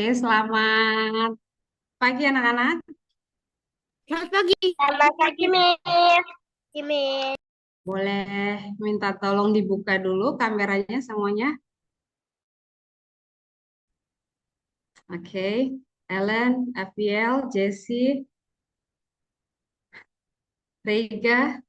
Oke, selamat pagi anak-anak. Selamat pagi. Selamat pagi, Miss. Miss. Boleh minta tolong dibuka dulu kameranya semuanya. Oke, Ellen, Abiel, Jessie, Rega.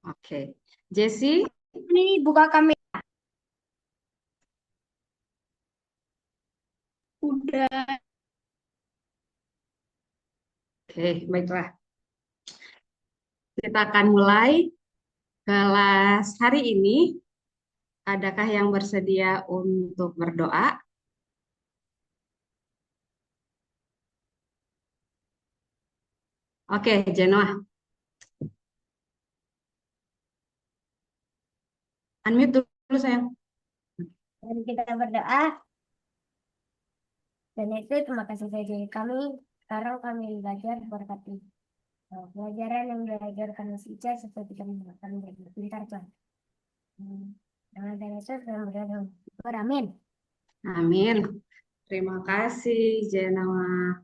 Oke, Jessie. Ini buka kamera. Udah. Oke, baiklah. Kita akan mulai kelas hari ini. Adakah yang bersedia untuk berdoa? Oke, Genoa. Unmute dulu sayang. Mari kita berdoa. Dan itu terima kasih saja kami. Sekarang kami belajar berkati pelajaran yang diajarkan Miss Ica seperti kami akan berpintar Tuhan. Dengan dan Yesus dalam berdoa. Amin. Amin. Terima kasih, Genoa.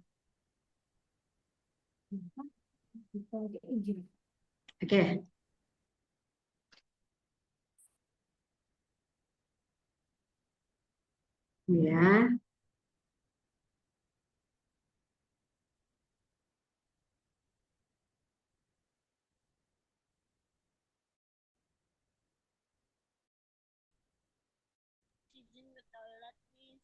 Oke, ya. Izin ke toilet, Miss.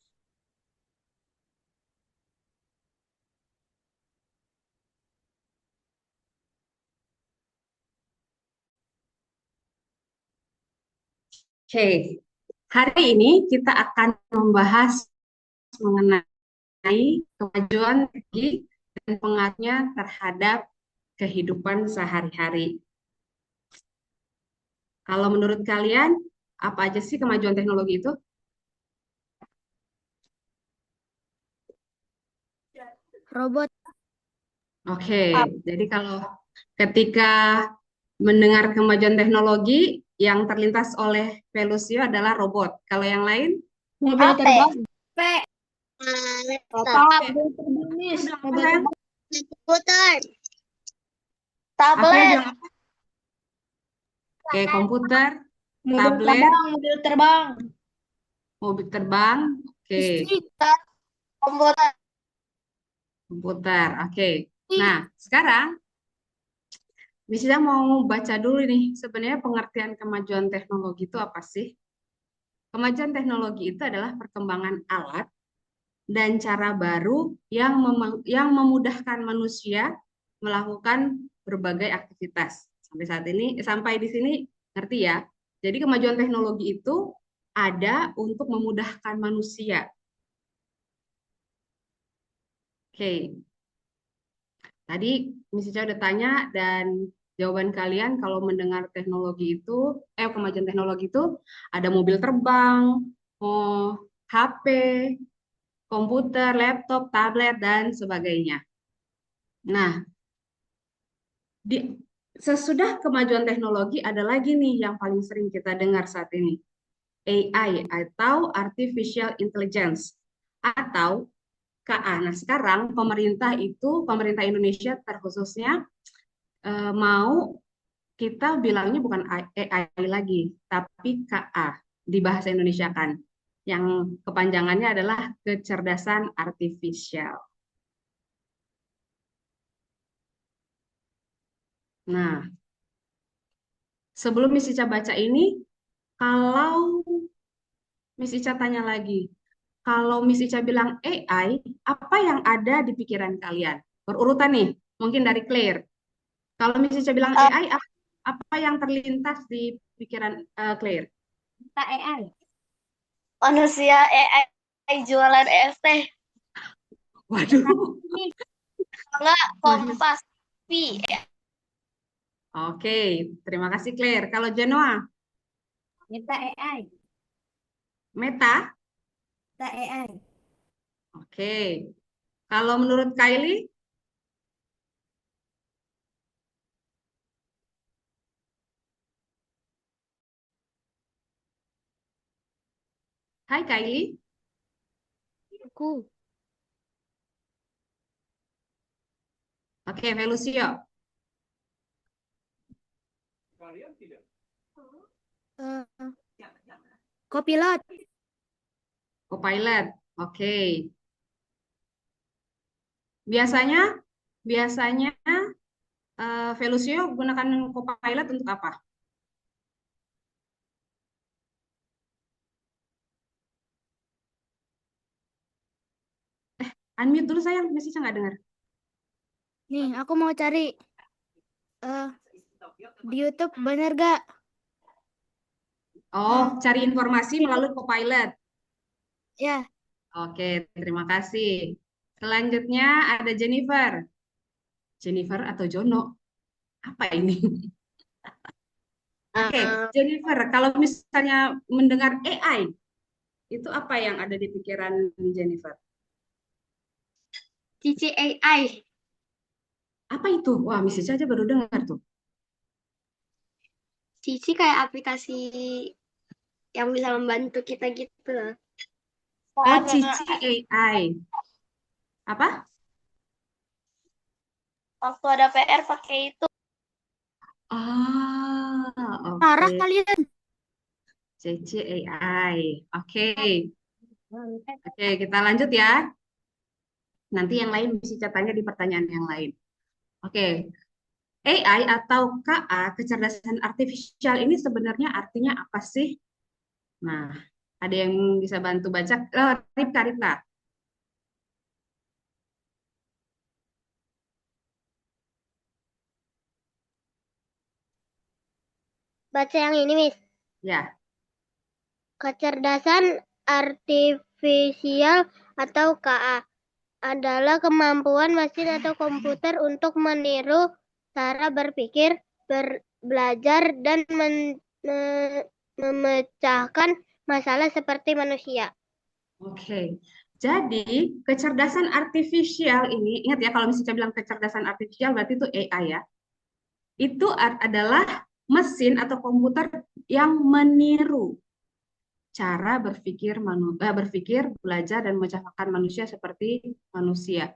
Oke, hari ini kita akan membahas mengenai kemajuan teknologi dan pengaruhnya terhadap kehidupan sehari-hari. Kalau menurut kalian, apa aja sih kemajuan teknologi itu? Robot. Oke, jadi kalau ketika mendengar kemajuan teknologi, yang terlintas oleh Velusio adalah robot. Kalau yang lain? Mobil Apa? terbang. P. Laptop. Mobil terbang, Miss. Udah apa Mobil sayang? terbang. Komputer. Apa Tablet. bilang? Oke, komputer, Mobil tablet, terbang. Mobil terbang. mobil terbang. Oke, Listrik. Komputer. komputer. Oke. Nah, sekarang Misda mau baca dulu nih, sebenarnya pengertian kemajuan teknologi itu apa sih? Kemajuan teknologi itu adalah perkembangan alat dan cara baru yang memudahkan manusia melakukan berbagai aktivitas. Sampai di sini ngerti ya? Jadi kemajuan teknologi itu ada untuk memudahkan manusia. Oke, tadi Miss Ica udah tanya dan jawaban kalian kalau mendengar teknologi itu, kemajuan teknologi itu ada mobil terbang, oh, HP, komputer, laptop, tablet, dan sebagainya. Nah, di, sesudah kemajuan teknologi ada lagi nih yang paling sering kita dengar saat ini, AI atau Artificial Intelligence atau KA. Nah, sekarang pemerintah Indonesia terkhususnya mau kita bilangnya bukan AI lagi, tapi KA di bahasa Indonesia kan, yang kepanjangannya adalah kecerdasan artifisial. Nah, sebelum Miss Ica baca ini, kalau Miss Ica tanya lagi, kalau Miss Ica bilang AI, apa yang ada di pikiran kalian? Berurutan nih, mungkin dari Claire. Kalau Miss Ica bilang Uh, AI, apa yang terlintas di pikiran Claire? Kita AI. Manusia AI jualan EST. Waduh. Enggak, Waduh. Kompas TV. Oke, terima kasih Claire. Kalau Genoa, Kita AI. Meta? Kita AI. Oke. Kalau menurut Kylie? Hai Kylie. Aku. Oke, Felusio. Kopilot. Copilot. Oke. Biasanya, biasanya Felusio gunakan Copilot untuk apa? Unmute dulu sayang, masih nggak dengar. Nih, aku mau cari di YouTube bener gak? Oh, cari informasi melalui Copilot. Ya. Oke, terima kasih. Selanjutnya ada Jennifer. Jennifer atau Jono? Apa ini? Oke, Jennifer, kalau misalnya mendengar AI, itu apa yang ada di pikiran Jennifer? Cici AI. Apa itu? Wah, Miss Ica aja baru dengar tuh. Cici kayak aplikasi yang bisa membantu kita gitu. Oh, Cici AI. Apa? Waktu ada PR pakai itu. Ah, Parah oke. kalian. Cici AI. Oke. Oke, kita lanjut ya. Nanti yang lain bisa tanya di pertanyaan yang lain. Oke. AI atau KA, kecerdasan artifisial ini sebenarnya artinya apa sih? Nah, ada yang bisa bantu baca? Ripka, Ripka. Baca yang ini, Miss. Ya, Kecerdasan artifisial atau KA adalah kemampuan mesin atau komputer untuk meniru cara berpikir, belajar, dan memecahkan masalah seperti manusia. oke. Jadi, kecerdasan artifisial ini, ingat ya kalau misalnya bilang kecerdasan artifisial berarti itu AI ya. Itu adalah mesin atau komputer yang meniru cara berpikir, belajar, dan memecahkan manusia seperti manusia.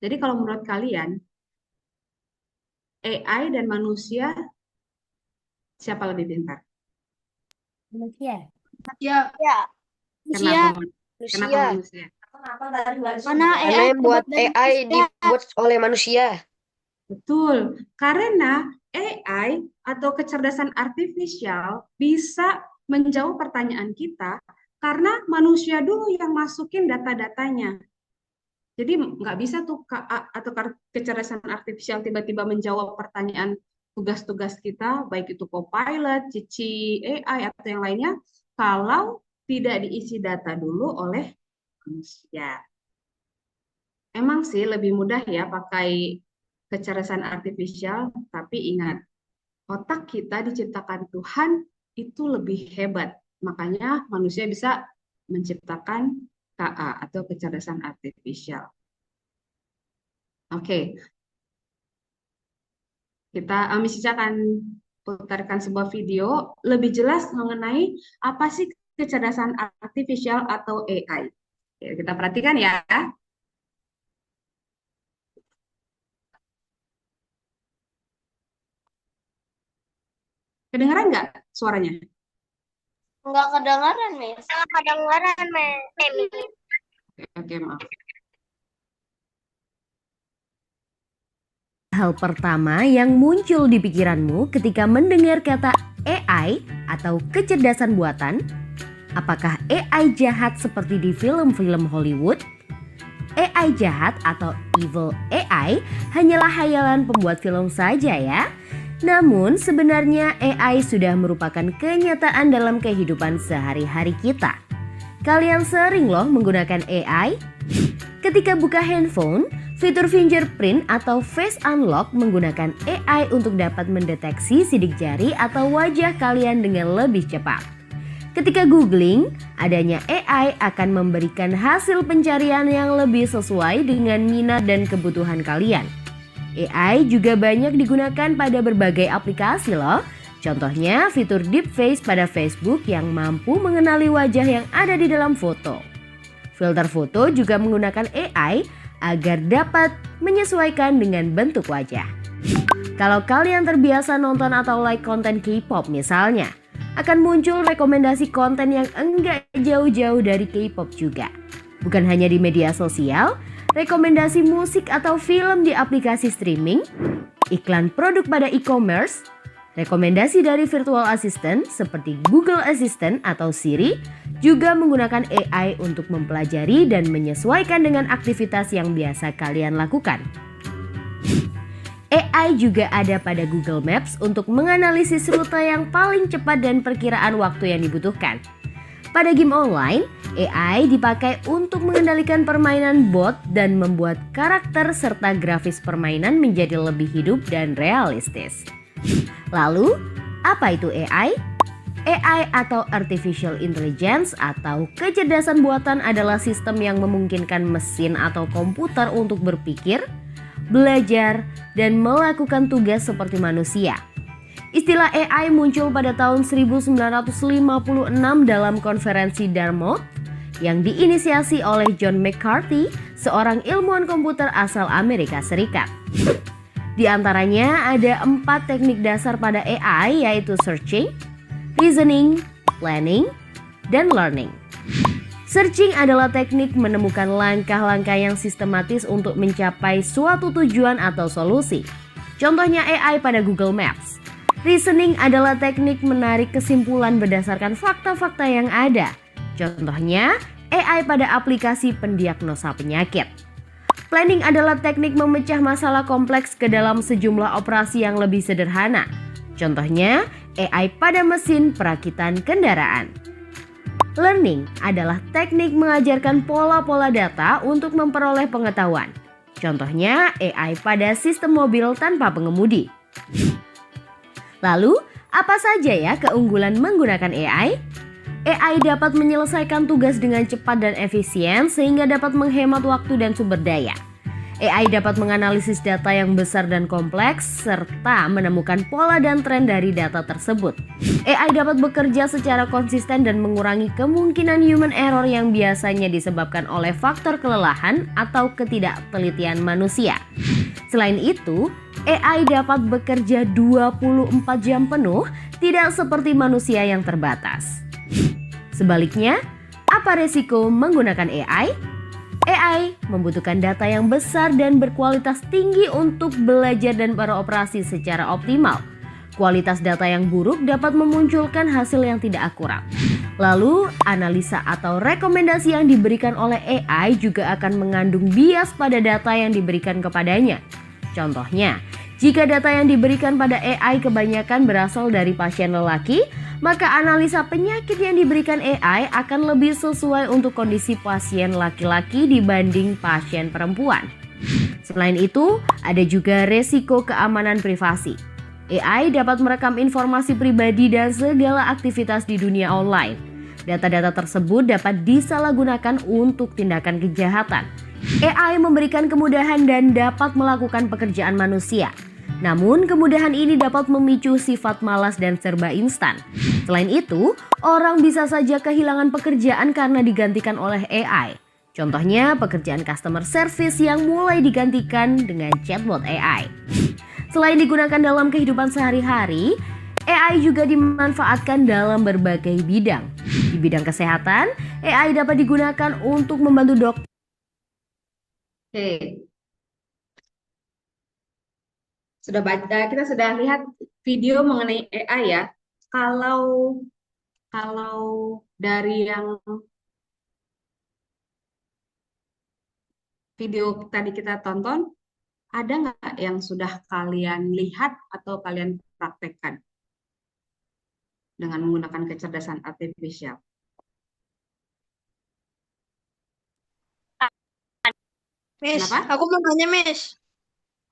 Jadi kalau menurut kalian, AI dan manusia siapa lebih pintar? Manusia. Ya. Kenapa? Kenapa Manusia. manusia? Karena Karena yang buat AI dibuat oleh manusia. Betul, karena AI atau kecerdasan artifisial bisa menjawab pertanyaan kita karena manusia dulu yang masukin data-datanya. Jadi nggak bisa tuh KA atau kecerdasan artifisial tiba-tiba menjawab pertanyaan tugas-tugas kita, baik itu Copilot, Cici AI, atau yang lainnya, kalau tidak diisi data dulu oleh manusia. Emang sih lebih mudah ya pakai kecerdasan artifisial, tapi ingat, otak kita diciptakan Tuhan itu lebih hebat. Makanya manusia bisa menciptakan KA atau kecerdasan artifisial. Oke, kita Miss Ica akan putarkan sebuah video lebih jelas mengenai apa sih kecerdasan artifisial atau AI. Oke, kita perhatikan ya. Kedengaran nggak suaranya? Enggak kedengaran, Miss. Enggak kedengaran, Miss. Oke, maaf. Hal pertama yang muncul di pikiranmu ketika mendengar kata AI atau kecerdasan buatan, apakah AI jahat seperti di film-film Hollywood? AI jahat atau evil AI hanyalah khayalan pembuat film saja ya. Namun sebenarnya AI sudah merupakan kenyataan dalam kehidupan sehari-hari kita. Kalian sering loh menggunakan AI? Ketika buka handphone, fitur fingerprint atau face unlock menggunakan AI untuk dapat mendeteksi sidik jari atau wajah kalian dengan lebih cepat. Ketika googling, adanya AI akan memberikan hasil pencarian yang lebih sesuai dengan minat dan kebutuhan kalian. AI juga banyak digunakan pada berbagai aplikasi loh, Contohnya fitur deepface pada Facebook yang mampu mengenali wajah yang ada di dalam foto. Filter foto juga menggunakan AI agar dapat menyesuaikan dengan bentuk wajah. Kalau kalian terbiasa nonton atau like konten K-pop misalnya, akan muncul rekomendasi konten yang enggak jauh-jauh dari K-pop juga. Bukan hanya di media sosial, rekomendasi musik atau film di aplikasi streaming, iklan produk pada e-commerce, rekomendasi dari virtual assistant seperti Google Assistant atau Siri juga menggunakan AI untuk mempelajari dan menyesuaikan dengan aktivitas yang biasa kalian lakukan. AI juga ada pada Google Maps untuk menganalisis rute yang paling cepat dan perkiraan waktu yang dibutuhkan. Pada game online, AI dipakai untuk mengendalikan permainan bot dan membuat karakter serta grafis permainan menjadi lebih hidup dan realistis. Lalu, apa itu AI? AI atau Artificial Intelligence atau kecerdasan buatan adalah sistem yang memungkinkan mesin atau komputer untuk berpikir, belajar, dan melakukan tugas seperti manusia. Istilah AI muncul pada tahun 1956 dalam konferensi Dartmouth yang diinisiasi oleh John McCarthy, seorang ilmuwan komputer asal Amerika Serikat. Di antaranya ada 4 teknik dasar pada AI yaitu searching, reasoning, planning, dan learning. Searching adalah teknik menemukan langkah-langkah yang sistematis untuk mencapai suatu tujuan atau solusi. Contohnya AI pada Google Maps. Reasoning adalah teknik menarik kesimpulan berdasarkan fakta-fakta yang ada. Contohnya AI pada aplikasi pendiagnosa penyakit. Planning adalah teknik memecah masalah kompleks ke dalam sejumlah operasi yang lebih sederhana. Contohnya AI pada mesin perakitan kendaraan. Learning adalah teknik mengajarkan pola-pola data untuk memperoleh pengetahuan. Contohnya AI pada sistem mobil tanpa pengemudi. Lalu, apa saja ya keunggulan menggunakan AI? AI dapat menyelesaikan tugas dengan cepat dan efisien sehingga dapat menghemat waktu dan sumber daya. AI dapat menganalisis data yang besar dan kompleks serta menemukan pola dan tren dari data tersebut. AI dapat bekerja secara konsisten dan mengurangi kemungkinan human error yang biasanya disebabkan oleh faktor kelelahan atau ketidaktelitian manusia. Selain itu, AI dapat bekerja 24 jam penuh, tidak seperti manusia yang terbatas. Sebaliknya, apa resiko menggunakan AI? AI membutuhkan data yang besar dan berkualitas tinggi untuk belajar dan beroperasi secara optimal. Kualitas data yang buruk dapat memunculkan hasil yang tidak akurat. Lalu, analisa atau rekomendasi yang diberikan oleh AI juga akan mengandung bias pada data yang diberikan kepadanya. Contohnya, jika data yang diberikan pada AI kebanyakan berasal dari pasien lelaki, maka analisa penyakit yang diberikan AI akan lebih sesuai untuk kondisi pasien laki-laki dibanding pasien perempuan. Selain itu, ada juga resiko keamanan privasi. AI dapat merekam informasi pribadi dan segala aktivitas di dunia online. Data-data tersebut dapat disalahgunakan untuk tindakan kejahatan. AI memberikan kemudahan dan dapat melakukan pekerjaan manusia. Namun, kemudahan ini dapat memicu sifat malas dan serba instan. Selain itu, orang bisa saja kehilangan pekerjaan karena digantikan oleh AI. Contohnya, pekerjaan customer service yang mulai digantikan dengan chatbot AI. Selain digunakan dalam kehidupan sehari-hari, AI juga dimanfaatkan dalam berbagai bidang. Di bidang kesehatan, AI dapat digunakan untuk membantu dokter. Oke, kita sudah lihat video mengenai AI ya. Kalau dari yang video tadi kita tonton, ada nggak yang sudah kalian lihat atau kalian praktekkan dengan menggunakan kecerdasan artifisial? Miss, Kenapa? aku mau nanya, Miss.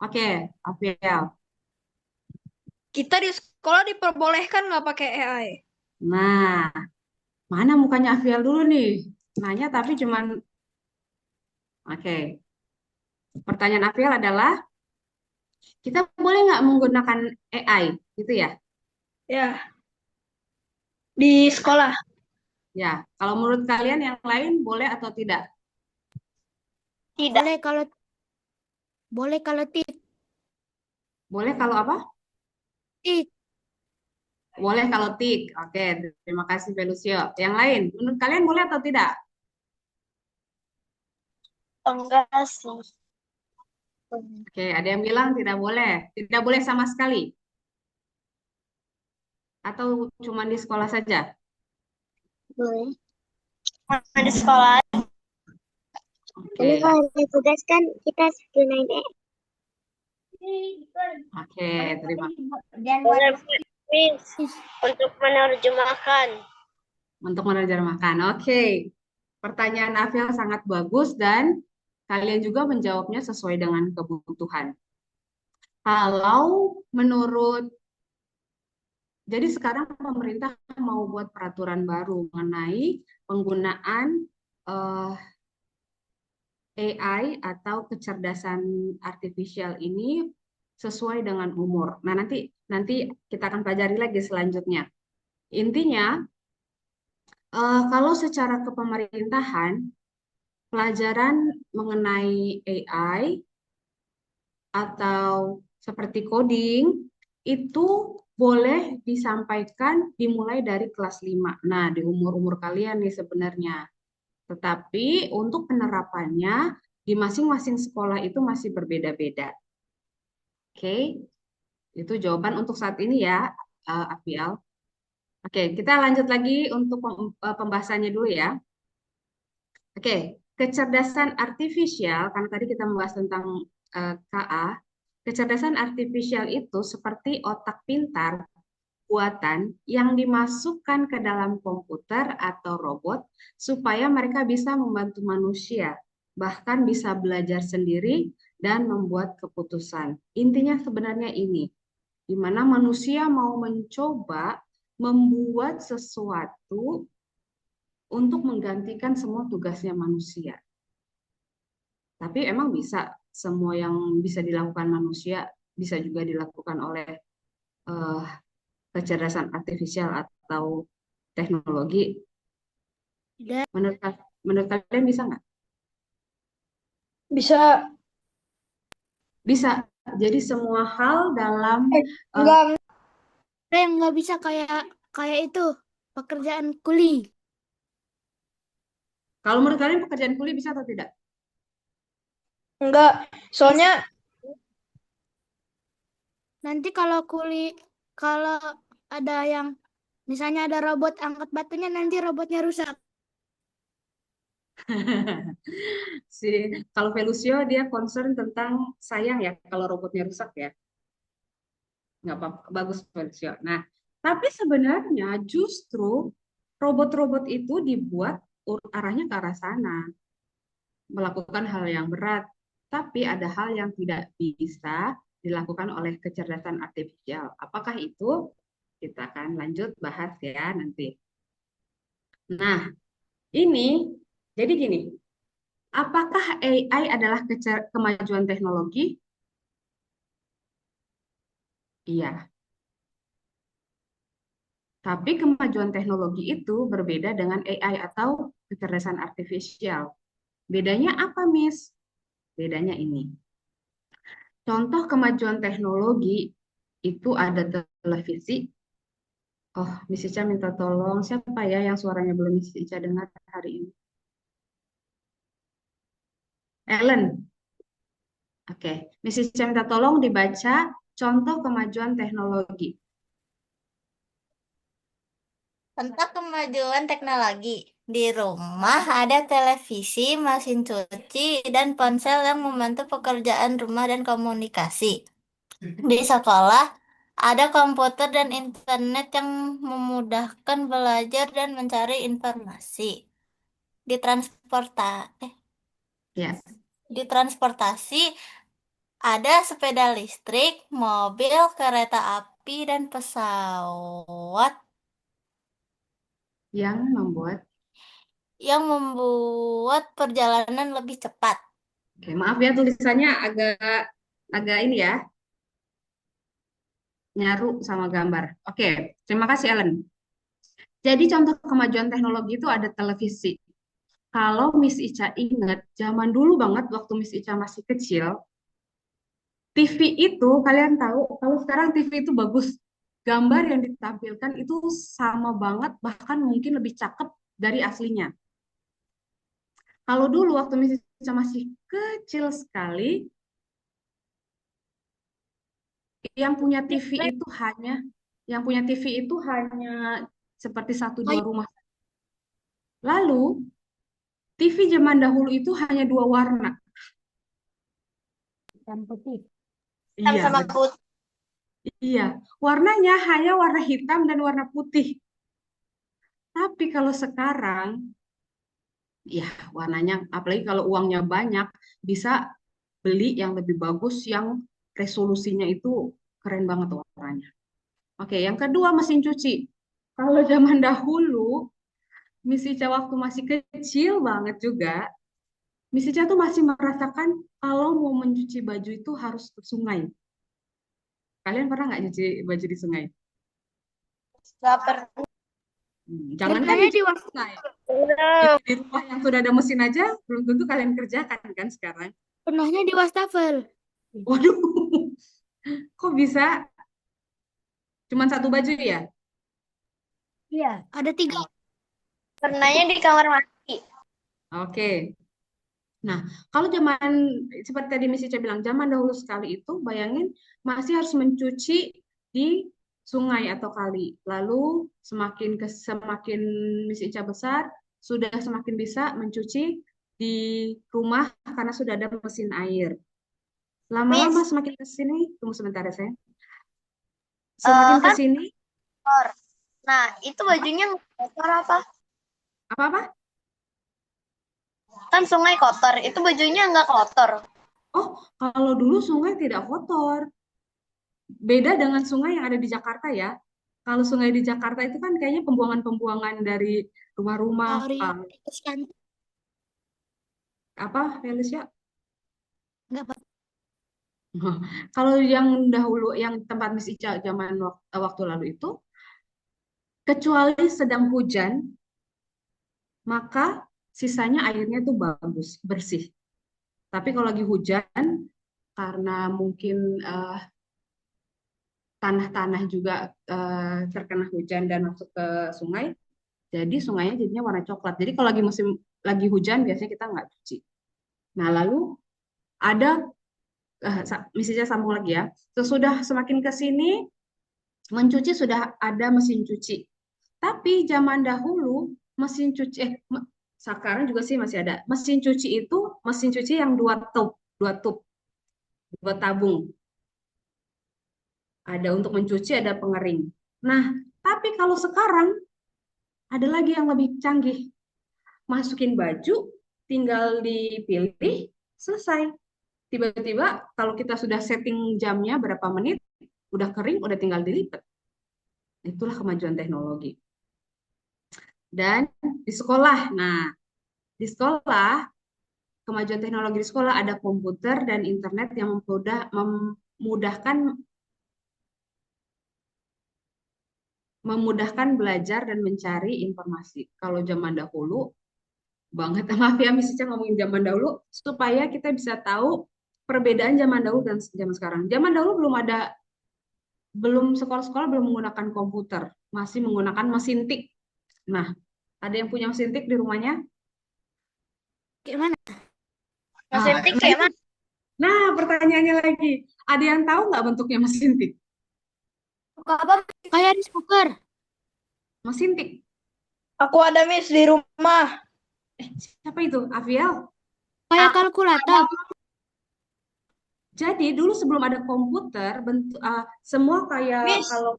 Oke, Afiel. Kita di sekolah diperbolehkan nggak pakai AI? Nah, mana mukanya Afiel dulu nih? Nanya tapi cuman, oke. Pertanyaan Afiel adalah, kita boleh nggak menggunakan AI, gitu ya? Ya, di sekolah. Ya, kalau menurut kalian yang lain boleh atau tidak? Tidak. Boleh kalau tik. Boleh kalau apa? Tik. Boleh kalau tik. Oke, terima kasih Felusio. Yang lain, menurut kalian boleh atau tidak? Enggak sih. Oke, ada yang bilang tidak boleh. Tidak boleh sama sekali. Atau cuma di sekolah saja? Boleh. Sama di sekolah. Tapi Oke, kalau ada tugas kan kita gunain oke, terima Dan Boleh, Miss, untuk menerjemahkan. untuk menerjemahkan. Oke, pertanyaan Afil sangat bagus dan kalian juga menjawabnya sesuai dengan kebutuhan. Kalau menurut, jadi sekarang pemerintah mau buat peraturan baru mengenai penggunaan eh, AI atau kecerdasan artifisial ini sesuai dengan umur. Nah, nanti kita akan pelajari lagi selanjutnya. Intinya, kalau secara kepemerintahan, pelajaran mengenai AI atau seperti coding itu boleh disampaikan dimulai dari kelas 5. Nah, di umur-umur kalian nih sebenarnya. Tetapi untuk penerapannya di masing-masing sekolah itu masih berbeda-beda. Oke, itu jawaban untuk saat ini ya, Afial. Oke, kita lanjut lagi untuk pembahasannya dulu ya. Oke, kecerdasan artifisial, karena tadi kita membahas tentang KA, kecerdasan artifisial itu seperti otak pintar buatan yang dimasukkan ke dalam komputer atau robot supaya mereka bisa membantu manusia, bahkan bisa belajar sendiri dan membuat keputusan. Intinya sebenarnya ini, di mana manusia mau mencoba membuat sesuatu untuk menggantikan semua tugasnya manusia. Tapi emang bisa semua yang bisa dilakukan manusia bisa juga dilakukan oleh eh, kecerdasan artifisial atau teknologi. Dan Menurut kalian bisa nggak? Bisa. Bisa. Jadi semua hal dalam Enggak. yang nggak bisa kayak kayak itu pekerjaan kuli. kalau menurut kalian pekerjaan kuli bisa atau tidak? Enggak. Soalnya Nanti kalau ada yang misalnya ada robot angkat batunya nanti robotnya rusak. Si kalau Felusio dia concern tentang sayang ya kalau robotnya rusak ya. Nggak apa-apa, bagus Felusio. Nah, tapi sebenarnya justru robot-robot itu dibuat arahnya ke arah sana, melakukan hal yang berat. Tapi ada hal yang tidak bisa dilakukan oleh kecerdasan artifisial. Apakah itu? Kita akan lanjut bahas ya nanti. Nah, ini jadi gini, apakah AI adalah kemajuan teknologi? Iya, tapi kemajuan teknologi itu berbeda dengan AI atau kecerdasan artifisial. Bedanya apa, Miss? Bedanya ini. Contoh kemajuan teknologi itu ada televisi. Oh, Miss Ica minta tolong. Siapa ya yang suaranya belum Miss Ica dengar hari ini? Ellen. Oke, Miss Ica minta tolong dibaca contoh kemajuan teknologi. Tentang kemajuan teknologi. Di rumah ada televisi, mesin cuci, dan ponsel yang membantu pekerjaan rumah dan komunikasi. Di sekolah ada komputer dan internet yang memudahkan belajar dan mencari informasi. Di Ya, di transportasi ada sepeda listrik, mobil, kereta api, dan pesawat yang membuat perjalanan lebih cepat. Oke, maaf ya tulisannya agak agak ini ya. nyaru sama gambar. Oke, terima kasih Ellen. Jadi contoh kemajuan teknologi itu ada televisi. Kalau Miss Ica ingat, zaman dulu banget waktu Miss Ica masih kecil, TV itu kalian tahu, kalau sekarang TV itu bagus. Gambar yang ditampilkan itu sama banget, bahkan mungkin lebih cakep dari aslinya. Kalau dulu waktu Miss Ica masih kecil sekali, yang punya TV itu hanya yang punya TV itu hanya seperti satu dua rumah. Lalu TV zaman dahulu itu hanya dua warna. hitam putih. Hitam Iya, sama betul. putih. Iya, warnanya hanya warna hitam dan warna putih. Tapi kalau sekarang, ya warnanya, apalagi kalau uangnya banyak, bisa beli yang lebih bagus, yang resolusinya itu keren banget warnanya. Oke, yang kedua mesin cuci. Kalau zaman dahulu, Miss Ica waktu masih kecil banget juga, Miss Ica tuh masih merasakan kalau mau mencuci baju itu harus ke sungai. Kalian pernah nggak nyuci baju di sungai? Nggak pernah. Jangankan Pernahnya nyuci di di waktu sungai. Di rumah yang sudah ada mesin aja, belum tentu kalian kerjakan kan sekarang. pernahnya di wastafel. Waduh, kok bisa? Cuman satu baju ya? Iya, ada 3. Pernahnya di kamar mandi. Oke. Nah, kalau zaman seperti tadi Miss Ica bilang, zaman dahulu sekali itu, bayangin masih harus mencuci di sungai atau kali. Lalu semakin Miss Ica besar, sudah semakin bisa mencuci di rumah karena sudah ada mesin air. Lama-lama Miss, semakin ke sini, tunggu sebentar ya saya. Semakin ke kan sini, kotor. Nah, itu bajunya nggak kotor apa? apa-apa? Kan sungai kotor, itu bajunya nggak kotor. Oh, kalau dulu sungai tidak kotor. Beda dengan sungai yang ada di Jakarta ya. Kalau sungai di Jakarta itu kan kayaknya pembuangan-pembuangan dari rumah-rumah, apa, Felicia? Nggak apa. Kalau yang dahulu, yang tempat Miss Ica zaman waktu lalu itu, kecuali sedang hujan, maka sisanya airnya tuh bagus, bersih. Tapi kalau lagi hujan, karena mungkin tanah-tanah juga terkena hujan dan masuk ke sungai, jadi sungainya jadinya warna coklat. Jadi kalau lagi hujan biasanya kita nggak cuci. Nah lalu ada misalnya sambung lagi ya. Sesudah semakin ke sini mencuci sudah ada mesin cuci. Tapi zaman dahulu mesin cuci sekarang juga sih masih ada. Mesin cuci itu mesin cuci yang dua tub, dua tabung. Ada untuk mencuci, ada pengering. Nah, tapi kalau sekarang ada lagi yang lebih canggih. Masukin baju, tinggal dipilih, selesai. Tiba-tiba kalau kita sudah setting jamnya berapa menit, udah kering, udah tinggal dilipat. Itulah kemajuan teknologi. Dan di sekolah, nah di sekolah, kemajuan teknologi di sekolah ada komputer dan internet yang memudahkan belajar dan mencari informasi. Kalau zaman dahulu, banget maaf ya Miss Ica ngomongin zaman dahulu, supaya kita bisa tahu perbedaan zaman dahulu dan zaman sekarang. Zaman dahulu belum sekolah-sekolah belum menggunakan komputer, masih menggunakan mesin tik. Nah, ada yang punya mesin tik di rumahnya? Gimana? Mesin tik kayak mana? Nah, pertanyaannya lagi, ada yang tahu nggak bentuknya mesin tik? Apa? Kayak rice cooker. Mesin tik. Aku ada Miss di rumah. Siapa itu? Aviel? Kayak kalkulator. Jadi dulu sebelum ada komputer, semua kayak Miss. kalau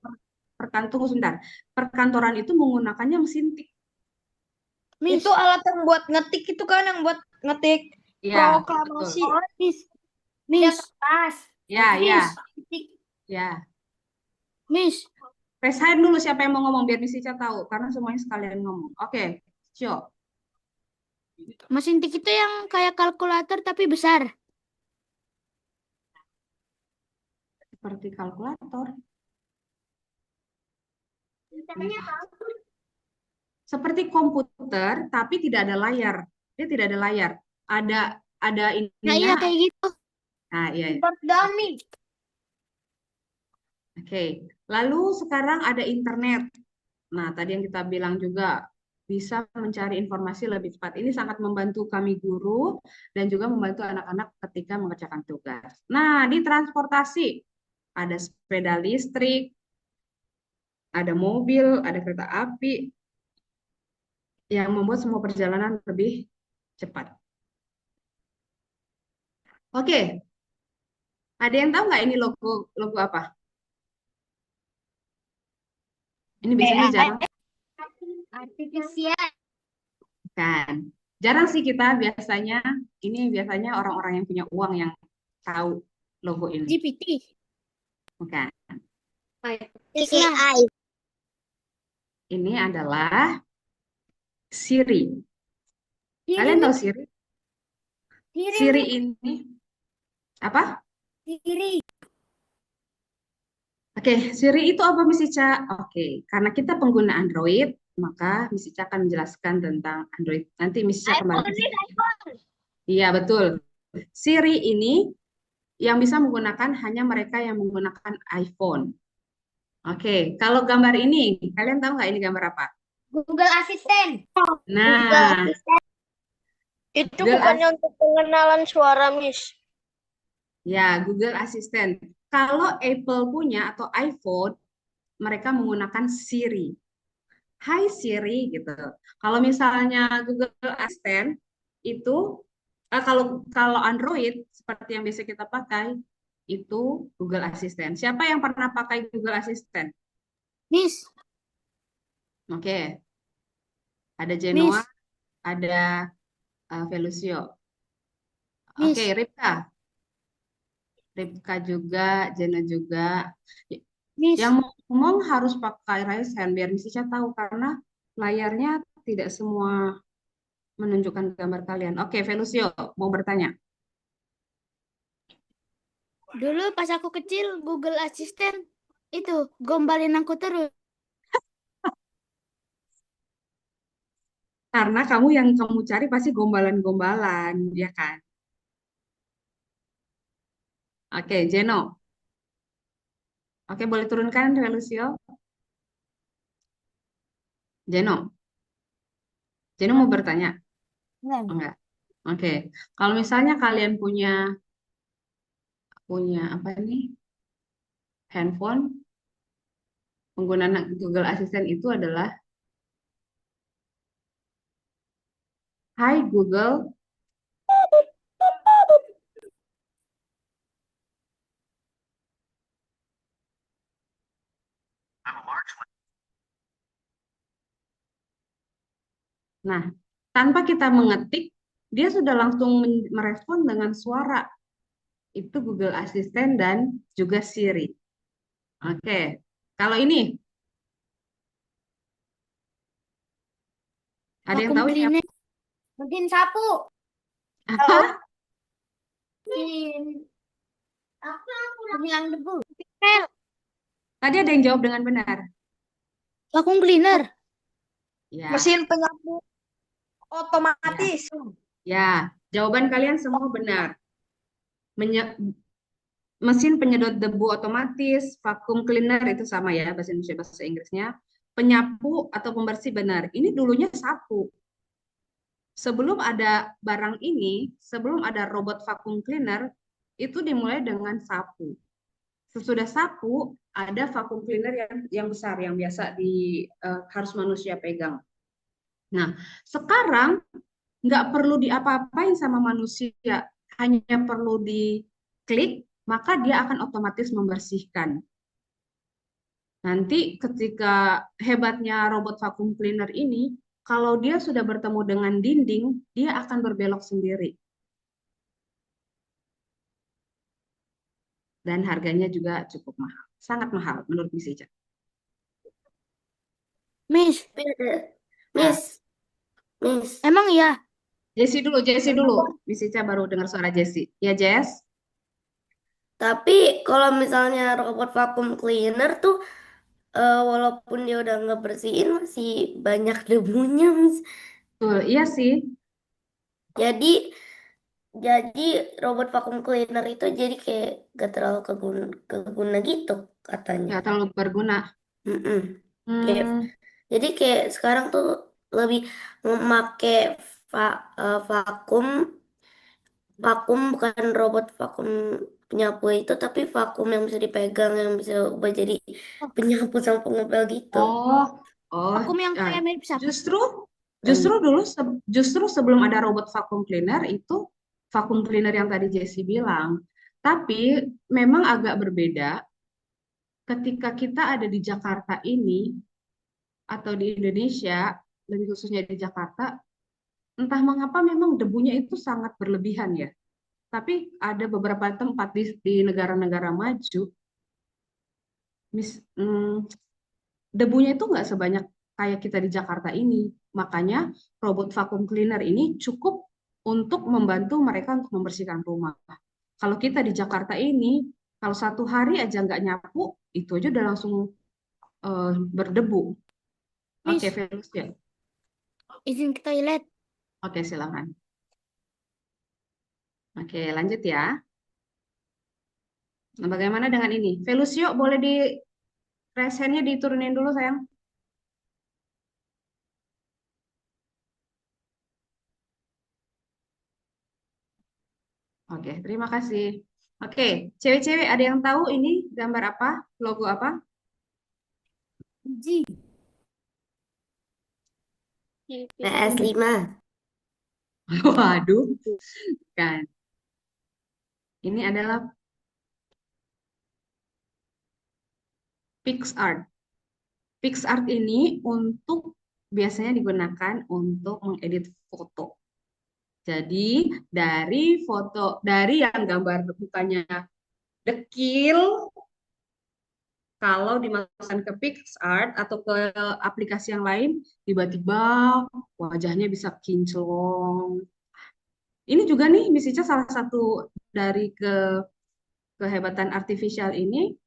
perkantoran itu menggunakannya mesin tik. Miss. Itu alat yang buat ngetik itu kan, yang buat ngetik Iya, proklamasi. betul. Miss. Miss. Ya, ya, Miss. ya. Miss. Raise hand dulu siapa yang mau ngomong biar Miss Ica tahu karena semuanya sekalian ngomong. Oke, Cio. Mesin tik itu yang kayak kalkulator tapi besar. Seperti kalkulator. Seperti komputer, tapi tidak ada layar. Dia tidak ada layar. Ada Nah, iya ininya. kayak gitu. Nah, iya. Dummy. Oke. Lalu sekarang ada internet. Nah, tadi yang kita bilang juga bisa mencari informasi lebih cepat. Ini sangat membantu kami guru dan juga membantu anak-anak ketika mengerjakan tugas. Nah, di transportasi ada sepeda listrik, ada mobil, ada kereta api yang membuat semua perjalanan lebih cepat. Oke, ada yang tahu nggak ini logo logo apa? Ini biasanya jarang Artifisial. kan. Jarang sih kita biasanya, ini biasanya orang-orang yang punya uang yang tahu logo ini. GPT. Bukan. AI. Ini adalah Siri. Siri, Kalian tahu Miss. Siri? Siri, Siri Miss. ini apa? Siri. Oke, Siri itu apa Miss Ica? Oke, karena kita pengguna Android, maka Miss Ica akan menjelaskan tentang Android. Nanti Miss Ica kembali ke Siri. Iya, betul. Siri ini yang bisa menggunakan hanya mereka yang menggunakan iPhone. Oke, kalau gambar ini, kalian tahu nggak ini gambar apa? Google Assistant. Nah, Itu Google bukannya untuk pengenalan suara, Miss. ya, Google Assistant. Kalau Apple punya atau iPhone, mereka menggunakan Siri. Hai Siri gitu. Kalau misalnya Google Assistant itu kalau kalau Android seperti yang biasa kita pakai itu Google Assistant. Siapa yang pernah pakai Google Assistant? Miss. Oke, ada Genoa, Miss. ada Felucio. Miss. Oke, Ripka juga, Jena juga. Miss. Yang mau ngomong harus pakai raise hand biar Miss Ica tahu karena layarnya tidak semua menunjukkan gambar kalian. Oke, Felucio mau bertanya. Dulu pas aku kecil, Google Assistant itu gombalin aku terus. Karena kamu yang kamu cari pasti gombalan-gombalan, ya kan? Oke, Jeno. Oke, boleh turunkan Felucio. Jeno. Jeno mau bertanya? Enggak. Enggak. Oke. Kalau misalnya kalian punya apa nih? Handphone, penggunaan Google Assistant itu adalah Hai Google. Nah, tanpa kita mengetik, dia sudah langsung merespon dengan suara. Itu Google Assistant dan juga Siri. Oke. Kalau ini, ada yang tahu ini apa? Mesin sapu. Apa? Mesin penghilang debu. Tadi ada yang jawab dengan benar. Vacuum cleaner. Ya, Mesin penyapu otomatis. ya. Jawaban kalian semua benar. Mesin penyedot debu otomatis, vacuum cleaner itu sama ya bahasa Indonesia bahasa Inggrisnya. Penyapu atau pembersih benar. Ini dulunya sapu. Sebelum ada barang ini, sebelum ada robot vacuum cleaner, itu dimulai dengan sapu. Sesudah sapu, ada vacuum cleaner yang besar, yang biasa harus manusia pegang. Nah, sekarang nggak perlu diapa-apain sama manusia, hanya perlu diklik, maka dia akan otomatis membersihkan. Nanti ketika hebatnya robot vacuum cleaner ini, kalau dia sudah bertemu dengan dinding, dia akan berbelok sendiri. Dan harganya juga cukup mahal. Sangat mahal menurut Miss Ica. Miss. Emang iya? Jessie dulu. Miss Ica baru dengar suara Jessie. Ya, Jess? Tapi kalau misalnya robot vacuum cleaner tuh walaupun dia udah nggak bersihin masih banyak debunya, Miss. Betul, iya sih. Jadi jadi robot vacuum cleaner itu jadi kayak gak terlalu keguna gitu katanya. Nggak terlalu berguna. Mm-mm. Kayak, Hmm, jadi kayak sekarang tuh lebih memakai vakum vakum bukan robot vakum penyapu itu, tapi vakum yang bisa dipegang yang bisa ubah jadi Oh, penyapu sama pengepel gitu. oh, oh. vakum yang Ah, kayak mirip sapu. justru, Hmm. justru sebelum ada robot vacuum cleaner itu vacuum cleaner yang tadi Jessie bilang. Tapi memang agak berbeda ketika kita ada di Jakarta ini atau di Indonesia, lebih khususnya di Jakarta, entah mengapa memang debunya itu sangat berlebihan ya. Tapi ada beberapa tempat di negara-negara maju, debunya itu nggak sebanyak kayak kita di Jakarta ini. Makanya robot vacuum cleaner ini cukup untuk membantu mereka untuk membersihkan rumah. Kalau kita di Jakarta ini, kalau 1 hari aja nggak nyapu, itu aja udah langsung berdebu. Oke, Miss, Felus ya. izin ke toilet. Oke, silakan. Oke, lanjut ya. Nah, bagaimana dengan ini? Felusio, boleh di raise hand-nya diturunin dulu, sayang. Oke, terima kasih. Oke, cewek-cewek ada yang tahu ini gambar apa? Logo apa? Ji. PS5. Waduh, kan. Ini adalah PixArt. PixArt ini biasanya digunakan untuk mengedit foto. Jadi dari yang gambar mukanya dekil, kalau dimasukkan ke PixArt atau ke aplikasi yang lain, tiba-tiba wajahnya bisa kinclong. Ini juga nih, Miss Ica, salah satu dari kehebatan artificial ini,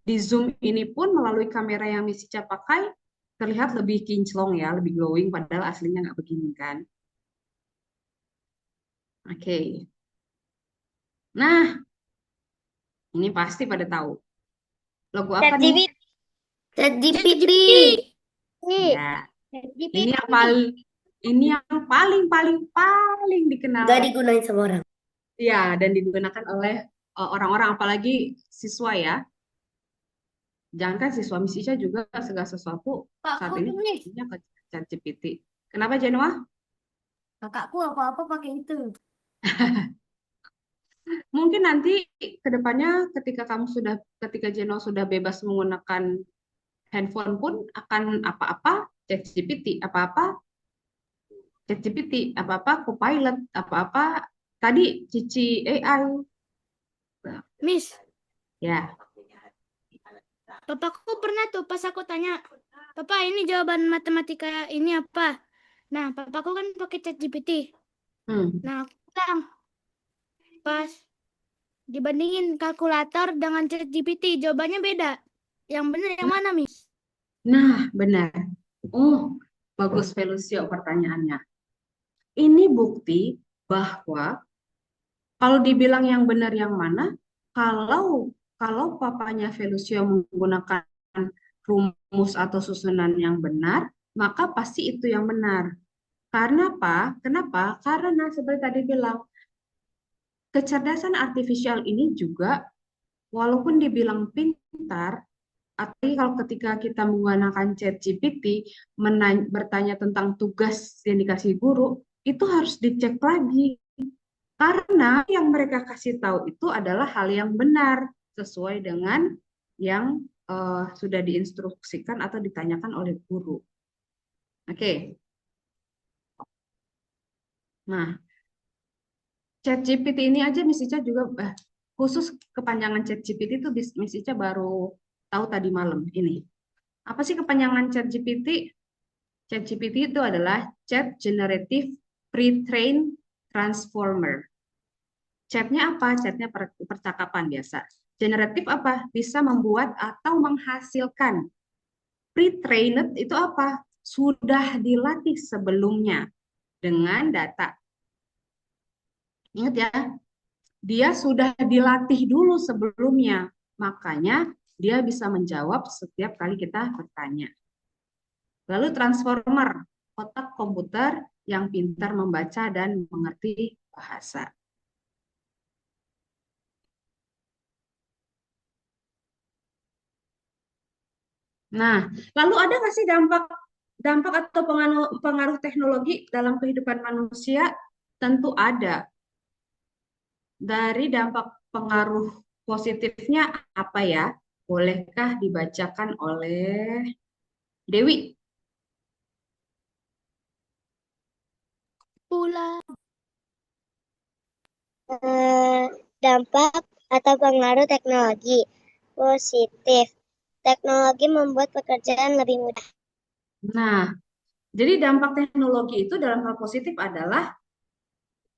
di zoom ini pun melalui kamera yang Miss Ica pakai, terlihat lebih kinclong ya, lebih glowing, padahal aslinya nggak begini kan. Oke. Nah, ini pasti pada tahu. Logo apa nih? ChatGPT. Ya, ini yang paling dikenal. Gak digunain sama orang. Ya, dan digunakan oleh orang-orang, apalagi siswa ya. Jangankan siswa, Miss Ica juga segala sesuatu saat ini punya ke ChatGPT. Kenapa, Genoa? Kakakku apa-apa pakai itu. Mungkin nanti ke depannya ketika Genoa sudah bebas menggunakan handphone pun akan apa-apa ChatGPT, apa-apa ChatGPT, apa-apa Copilot, apa-apa tadi Cici AI. Miss, Ya, papaku pernah tuh pas aku tanya, Papa ini jawaban matematika ini apa? Nah, papaku kan pakai ChatGPT. hmm. Nah, aku bilang, pas dibandingin kalkulator dengan ChatGPT, jawabannya beda. Yang benar yang mana, Miss? Nah, benar. Oh, bagus Felusio pertanyaannya. Ini bukti bahwa kalau dibilang yang benar yang mana, kalau kalau papanya Felusio menggunakan rumus atau susunan yang benar, maka pasti itu yang benar. Karena apa? Kenapa? Karena seperti tadi bilang, kecerdasan artifisial ini juga walaupun dibilang pintar, atau kalau ketika kita menggunakan ChatGPT bertanya tentang tugas yang dikasih guru, itu harus dicek lagi. Karena yang mereka kasih tahu itu adalah hal yang benar sesuai dengan yang sudah diinstruksikan atau ditanyakan oleh guru. Oke. Nah, ChatGPT ini aja Miss Ica juga khusus kepanjangan ChatGPT itu Miss Ica baru tahu tadi malam ini. Apa sih kepanjangan ChatGPT? ChatGPT itu adalah Chat Generative Pre-trained Transformer. Chatnya apa? Chatnya percakapan biasa. Generatif apa? Bisa membuat atau menghasilkan. Pre-trained itu apa? Sudah dilatih sebelumnya dengan data. Ingat ya, dia sudah dilatih dulu sebelumnya. Makanya dia bisa menjawab setiap kali kita bertanya. Lalu transformer, otak komputer yang pintar membaca dan mengerti bahasa. Nah, lalu ada nggak sih dampak dampak atau pengaruh teknologi dalam kehidupan manusia? Tentu ada. Dari dampak pengaruh positifnya apa ya? Bolehkah dibacakan oleh Dewi? Dampak atau pengaruh teknologi positif. Teknologi membuat pekerjaan lebih mudah. Nah, jadi dampak teknologi itu dalam hal positif adalah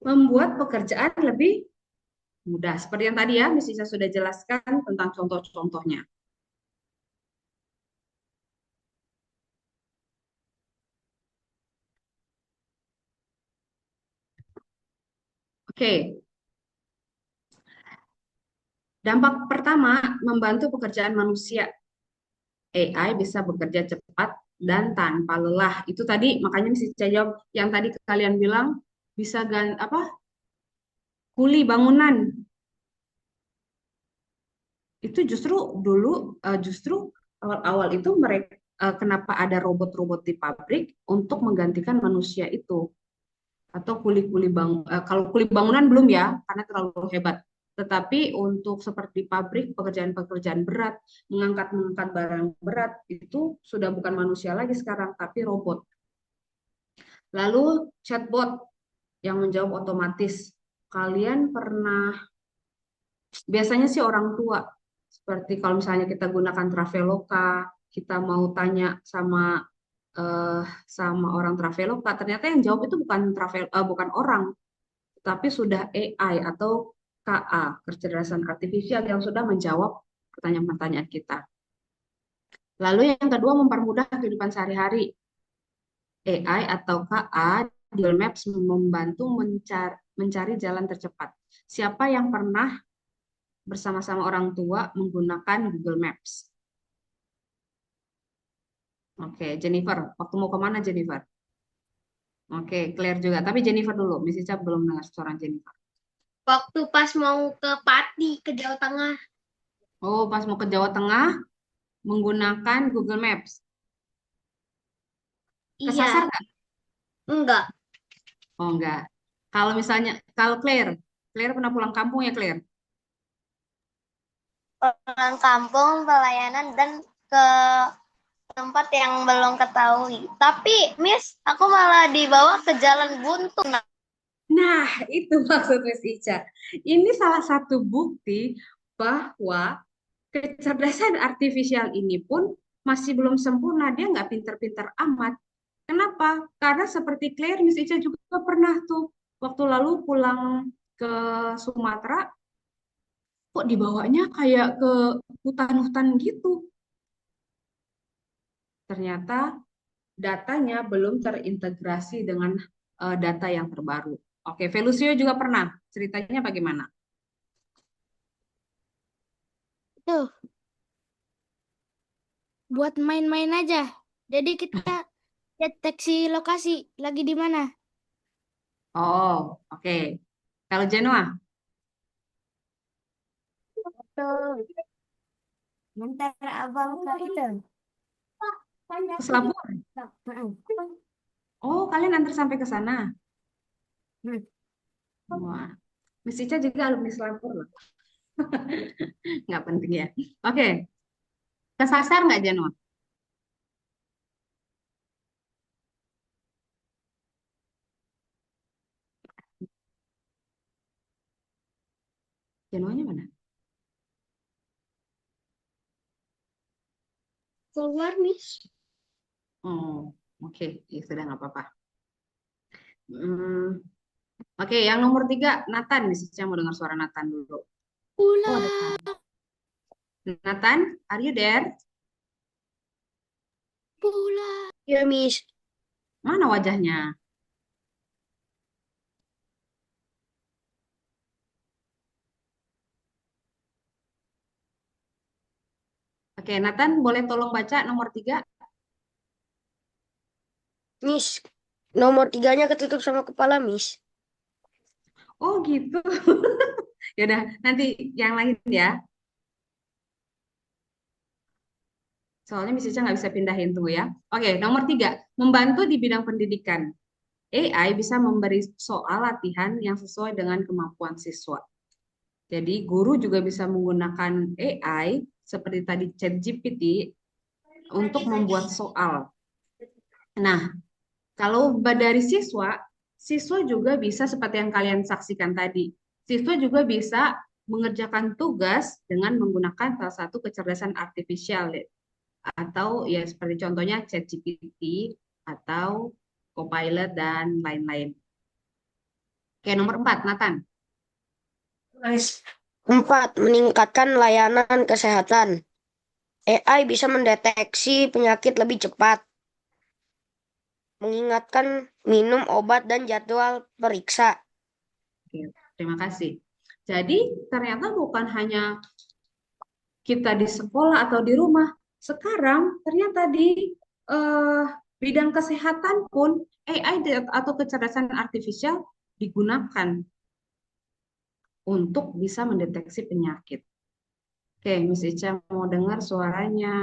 membuat pekerjaan lebih mudah. Seperti yang tadi ya, Miss Isa sudah jelaskan tentang contoh-contohnya. Oke, dampak pertama membantu pekerjaan manusia. AI bisa bekerja cepat dan tanpa lelah. Itu tadi makanya Miss Ica jawab yang tadi kalian bilang bisa kuli bangunan. Itu justru dulu justru awal-awal itu mereka kenapa ada robot-robot di pabrik untuk menggantikan manusia itu atau kalau kuli bangunan belum ya karena terlalu hebat. Tetapi untuk seperti pabrik pekerjaan-pekerjaan berat, mengangkat barang berat itu sudah bukan manusia lagi sekarang tapi robot. Lalu chatbot yang menjawab otomatis. Kalian pernah biasanya sih orang tua seperti kalau misalnya kita gunakan Traveloka, kita mau tanya sama orang Traveloka, ternyata yang jawab itu bukan orang, tapi sudah AI atau KA, kecerdasan artifisial yang sudah menjawab pertanyaan-pertanyaan kita. Lalu yang kedua mempermudah kehidupan sehari-hari. AI atau KA Google Maps membantu mencari jalan tercepat. Siapa yang pernah bersama-sama orang tua menggunakan Google Maps? Oke, Jennifer. Waktu mau kemana, Jennifer? Oke, Claire juga. Tapi Jennifer dulu. Miss Ica belum dengar suara Jennifer. Waktu pas mau ke Pati, ke Jawa Tengah. Oh, pas mau ke Jawa Tengah menggunakan Google Maps. Kesasar Iya, nggak? enggak. Oh, enggak. Kalau Claire pernah pulang kampung ya, Claire? Pulang kampung, pelayanan, dan ke tempat yang belum ketahui. Tapi, Miss, aku malah dibawa ke jalan buntu. Nah, itu maksud Miss Ica. Ini salah satu bukti bahwa kecerdasan artifisial ini pun masih belum sempurna. Dia nggak pinter-pinter amat. Kenapa? Karena seperti Claire, Miss Ica juga pernah tuh waktu lalu pulang ke Sumatera, kok dibawanya kayak ke hutan-hutan gitu. Ternyata datanya belum terintegrasi dengan data yang terbaru. Oke, Felusio juga pernah. Ceritanya bagaimana? Tuh, buat main-main aja. Jadi kita deteksi lokasi lagi di mana. Oh, oke. Kalau Genoa, Tuh, bentar abang ke itu. ke Selapur. Oh, kalian antar sampai ke sana. Hmm. Wah, Miss Ica juga alumni Selapur loh. Nggak penting ya. Oke, kesasar nggak Genoa? Genoanya mana? Keluar, Miss. Oh, oke. Ya, sudah nggak apa-apa. Hmm, Oke, yang nomor 3, Nathan. Miss Ica mau dengar suara Nathan dulu. Oh, ada suara. Nathan, are you there? Ya, Miss. Mana wajahnya? Oke, Nathan, boleh tolong baca nomor 3? Miss, nomor 3-nya ketutup sama kepala, Miss. Oh gitu. Ya udah, nanti yang lain ya. Soalnya Miss Ica nggak bisa pindahin tuh ya. Oke, nomor 3, membantu di bidang pendidikan. AI bisa memberi soal latihan yang sesuai dengan kemampuan siswa. Jadi guru juga bisa menggunakan AI seperti tadi ChatGPT untuk membuat soal. Nah, kalau dari siswa, siswa juga bisa seperti yang kalian saksikan tadi. Siswa juga bisa mengerjakan tugas dengan menggunakan salah satu kecerdasan artifisial atau ya seperti contohnya ChatGPT atau Copilot dan lain-lain. Oke, nomor 4, Nathan. Miss. 4, meningkatkan layanan kesehatan. AI bisa mendeteksi penyakit lebih cepat, mengingatkan minum obat dan jadwal periksa. Oke, terima kasih. Jadi ternyata bukan hanya kita di sekolah atau di rumah. Sekarang ternyata di eh, bidang kesehatan pun AI atau kecerdasan artifisial digunakan untuk bisa mendeteksi penyakit. Oke, Miss Ica mau dengar suaranya.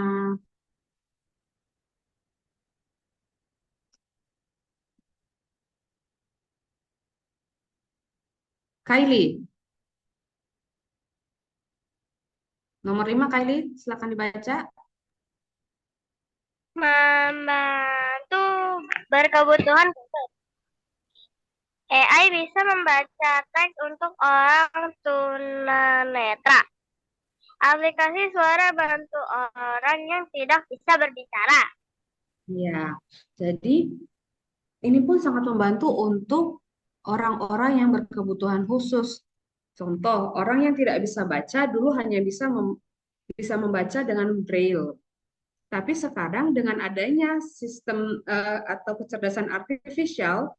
Kylie, nomor 5 Kylie, silakan dibaca. Membantu berkebutuhan khusus. AI bisa membaca teks untuk orang tunanetra. Aplikasi suara bantu orang yang tidak bisa berbicara. Ya, jadi ini pun sangat membantu untuk orang-orang yang berkebutuhan khusus. Contoh, orang yang tidak bisa baca dulu hanya bisa membaca dengan braille. Tapi sekarang dengan adanya sistem atau kecerdasan artifisial,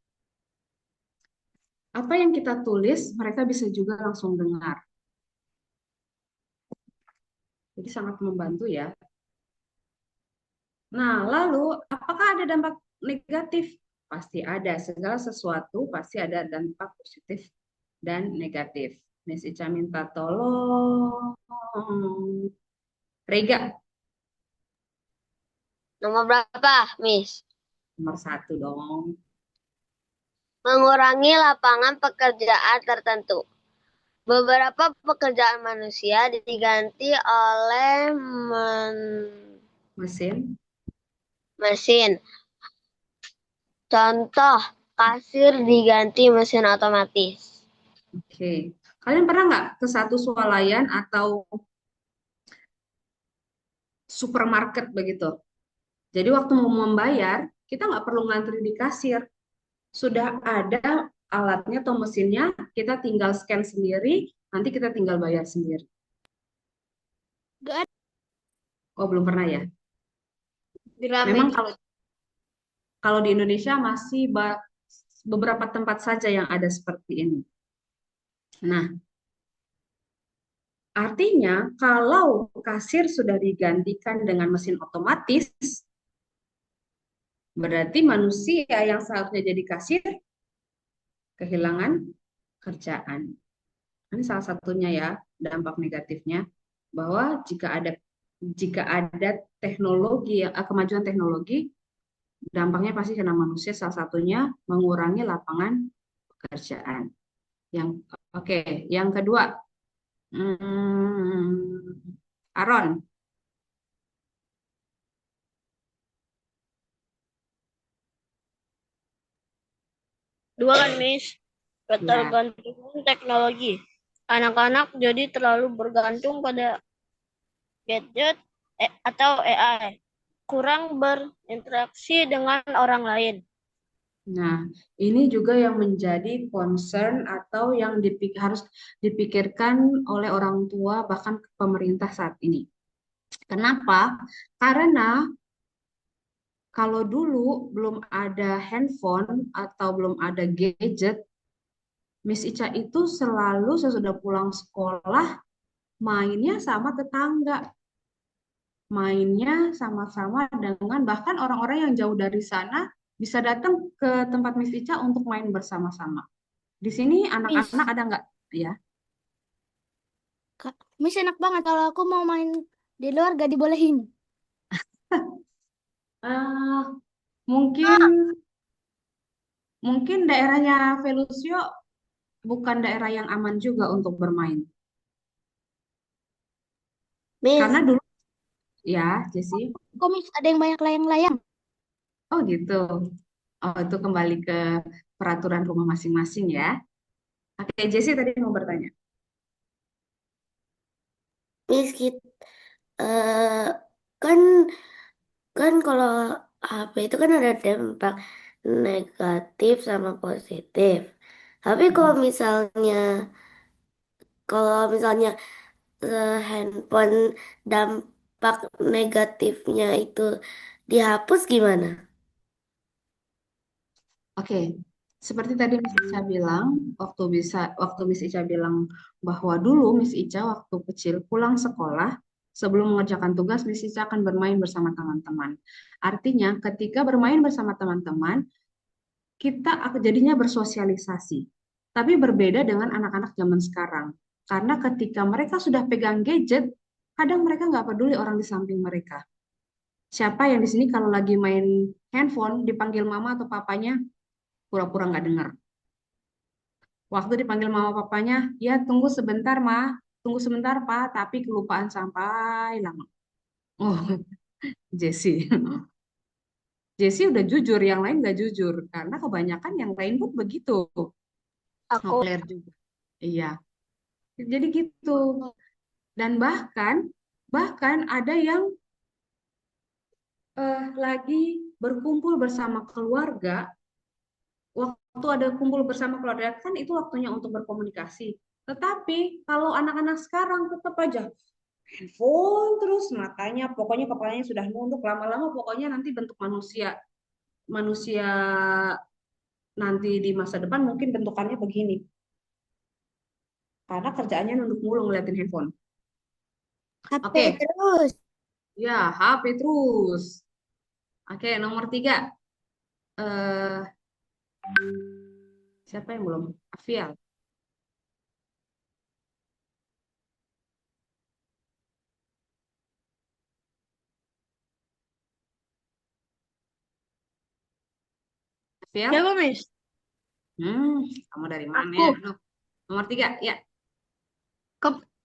apa yang kita tulis mereka bisa juga langsung dengar. Jadi sangat membantu ya. Nah, lalu apakah ada dampak negatif? Pasti ada. Segala sesuatu pasti ada dampak positif dan negatif. Miss Ica minta tolong. Rega, Nomor berapa, Miss? nomor 1 dong. Mengurangi lapangan pekerjaan tertentu. Beberapa pekerjaan manusia diganti oleh Mesin. mesin. Contoh, kasir diganti mesin otomatis. Oke. Kalian pernah nggak ke satu swalayan atau supermarket begitu? Jadi waktu mau membayar, kita nggak perlu ngantri di kasir. Sudah ada alatnya atau mesinnya, kita tinggal scan sendiri, nanti kita tinggal bayar sendiri. Gak Oh, belum pernah ya? Memang kalau di Indonesia masih beberapa tempat saja yang ada seperti ini. Nah, artinya kalau kasir sudah digantikan dengan mesin otomatis, berarti manusia yang seharusnya jadi kasir kehilangan kerjaan. Ini salah satunya ya dampak negatifnya, bahwa jika ada teknologi, kemajuan teknologi, dampaknya pasti kena manusia, salah satunya mengurangi lapangan pekerjaan. Yang oke, yang kedua, Aaron, Dua kan, Miss? ya, Ketergantungan teknologi. Anak-anak jadi terlalu bergantung pada gadget atau AI. Kurang berinteraksi dengan orang lain. nah ini juga yang menjadi concern atau yang harus dipikirkan oleh orang tua bahkan pemerintah saat ini. Kenapa? Karena Kalau dulu belum ada handphone atau belum ada gadget, Miss Ica itu selalu sesudah pulang sekolah mainnya sama tetangga, mainnya sama-sama dengan bahkan orang-orang yang jauh dari sana bisa datang ke tempat Miss Ica untuk main bersama-sama. Di sini Miss, anak-anak ada nggak? Ya. Miss enak banget kalau aku mau main di luar gak dibolehin. Eh, mungkin mungkin daerahnya Velusio bukan daerah yang aman juga untuk bermain. Miss, Karena dulu ya, Jesse. Kok Miss ada yang banyak layang-layang? Oh gitu. Oh, itu kembali ke peraturan rumah masing-masing ya. Oke, Jesse tadi mau bertanya. Miss eh, kan kan kalau HP itu kan ada dampak negatif sama positif. Tapi kalau misalnya handphone dampak negatifnya itu dihapus gimana? Oke, seperti tadi Miss Ica bilang, waktu Miss Ica bilang bahwa dulu Miss Ica waktu kecil pulang sekolah, sebelum mengerjakan tugas, Miss Ica akan bermain bersama teman-teman. Artinya, ketika bermain bersama teman-teman, kita jadinya bersosialisasi. Tapi berbeda dengan anak-anak zaman sekarang. Karena ketika mereka sudah pegang gadget, kadang mereka nggak peduli orang di samping mereka. Siapa yang di sini kalau lagi main handphone, dipanggil mama atau papanya, pura-pura nggak dengar. Waktu dipanggil mama papanya, ya tunggu sebentar, Ma. Tunggu sebentar, Pak. Tapi kelupaan sampai lama. Oh, Jesse. Jesse udah jujur, yang lain nggak jujur. Karena kebanyakan yang lain pun begitu. Aku. Oh, Claire juga. Iya. Jadi gitu. Dan bahkan ada yang lagi berkumpul bersama keluarga. Waktu ada kumpul bersama keluarga kan itu waktunya untuk berkomunikasi. Tetapi kalau anak-anak sekarang tetap aja handphone terus matanya, pokoknya kepalanya sudah nunduk lama-lama pokoknya nanti bentuk manusia manusia nanti di masa depan mungkin bentukannya begini karena kerjaannya nunduk mulu ngeliatin handphone. HP Oke, terus. ya HP terus. Oke, nomor 3. eh siapa yang belum? Afial. Afial? Siapa Miss? Kamu dari mana Aku. ya? Aduh. Nomor 3, ya.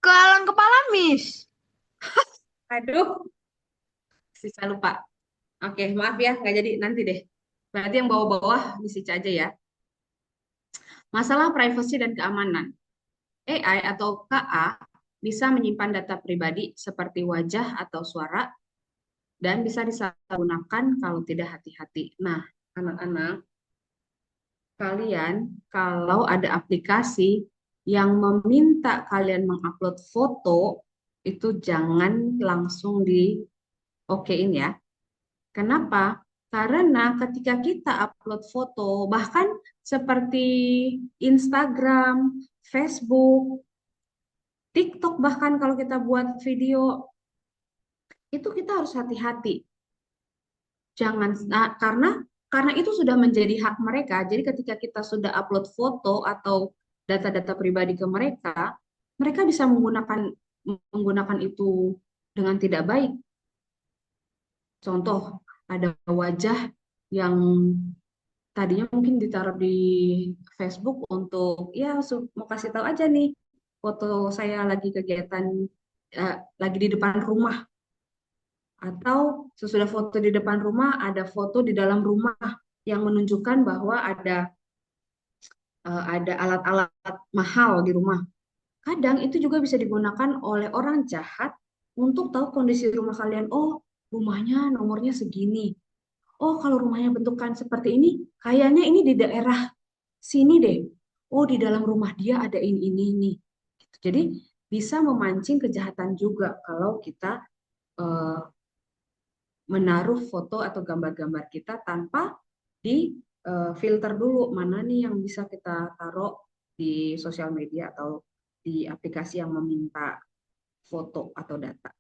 Kealang kepala Miss. Aduh, sisa lupa. Oke, maaf ya, nggak jadi nanti deh. Berarti yang bawah-bawah misi aja ya. Masalah privasi dan keamanan. AI atau KA bisa menyimpan data pribadi seperti wajah atau suara dan bisa disalahgunakan kalau tidak hati-hati. Nah, anak-anak, kalian kalau ada aplikasi yang meminta kalian mengupload foto, itu jangan langsung di okein ya. Kenapa? Karena ketika kita upload foto, bahkan seperti Instagram, Facebook, TikTok, bahkan kalau kita buat video, itu kita harus hati-hati. Jangan, karena itu sudah menjadi hak mereka. Jadi ketika kita sudah upload foto atau data-data pribadi ke mereka, mereka bisa menggunakan itu dengan tidak baik. Contoh, ada wajah yang tadinya mungkin ditaruh di Facebook untuk ya mau kasih tahu aja nih foto saya lagi kegiatan lagi di depan rumah atau sesudah foto di depan rumah ada foto di dalam rumah yang menunjukkan bahwa ada alat-alat mahal di rumah. Kadang itu juga bisa digunakan oleh orang jahat untuk tahu kondisi rumah kalian. Oh, rumahnya nomornya segini. Oh, kalau rumahnya bentukan seperti ini, kayaknya ini di daerah sini deh. Oh, di dalam rumah dia ada ini. Jadi bisa memancing kejahatan juga kalau kita eh, menaruh foto atau gambar-gambar kita tanpa di filter dulu mana nih yang bisa kita taruh di sosial media atau di aplikasi yang meminta foto atau data.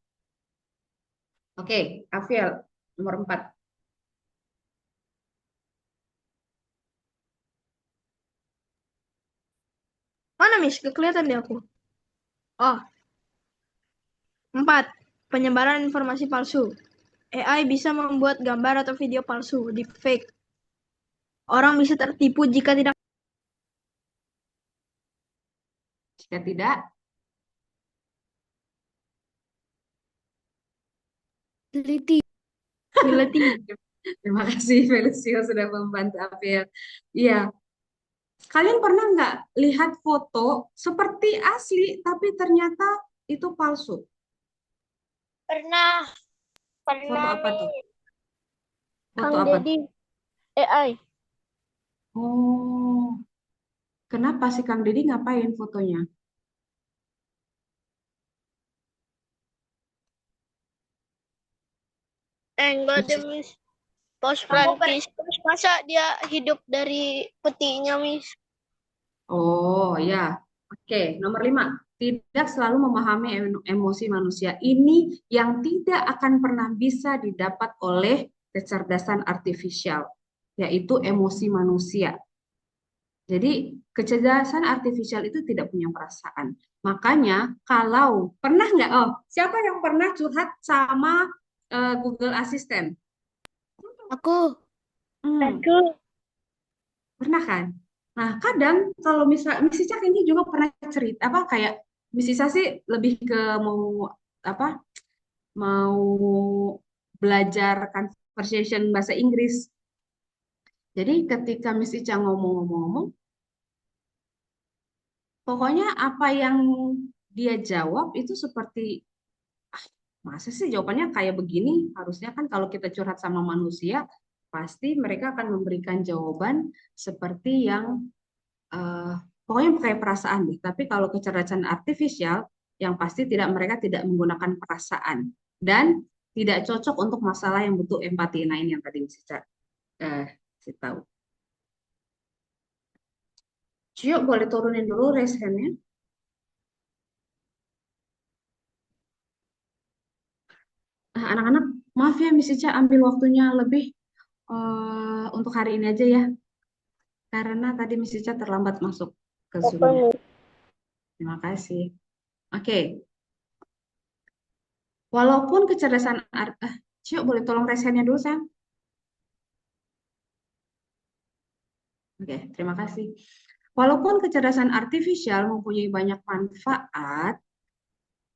Oke, Afiel, nomor 4. Mana, Miss? Gak kelihatan deh aku. Oh, 4. Penyebaran informasi palsu. AI bisa membuat gambar atau video palsu, deepfake. Orang bisa tertipu jika tidak Jika tidak, teliti. Teliti. terima kasih Felicio sudah membantu Afiel. Iya, kalian pernah nggak lihat foto seperti asli tapi ternyata itu palsu? Pernah, Foto apa tuh? Kang Foto apa? Deddy AI. Oh, kenapa sih Kang Deddy ngapain fotonya? Enggak deh, Miss. Post praktis. Terus masa dia hidup dari petinya, Miss? Oh ya, oke. Nomor 5, tidak selalu memahami emosi manusia. Ini yang tidak akan pernah bisa didapat oleh kecerdasan artifisial, yaitu emosi manusia. Jadi kecerdasan artifisial itu tidak punya perasaan. Makanya kalau pernah nggak, siapa yang pernah curhat sama Google Assistant? Aku. Hmm, pernah kan? Nah, kadang kalau Miss Ica ini juga pernah cerita apa kayak Miss Ica sih lebih ke mau apa? Mau belajar conversation bahasa Inggris. Jadi ketika Miss Ica ngomong-ngomong, pokoknya apa yang dia jawab itu seperti, ah, masa sih jawabannya kayak begini? Harusnya kan kalau kita curhat sama manusia, pasti mereka akan memberikan jawaban seperti yang eh, pokoknya kayak perasaan deh. Tapi kalau kecerdasan artifisial, yang pasti mereka tidak menggunakan perasaan dan tidak cocok untuk masalah yang butuh empati. Nah ini yang tadi bisa kasih tahu. Cio, boleh turunin dulu raise hand-nya. Anak-anak, maaf ya Miss Ica ambil waktunya lebih untuk hari ini aja ya. Karena tadi Miss Ica terlambat masuk ke Zoom-nya. Terima kasih. Oke. Walaupun kecerdasan Cio, boleh tolong raise hand-nya dulu, sayang. Oke, terima kasih. Walaupun kecerdasan artifisial mempunyai banyak manfaat,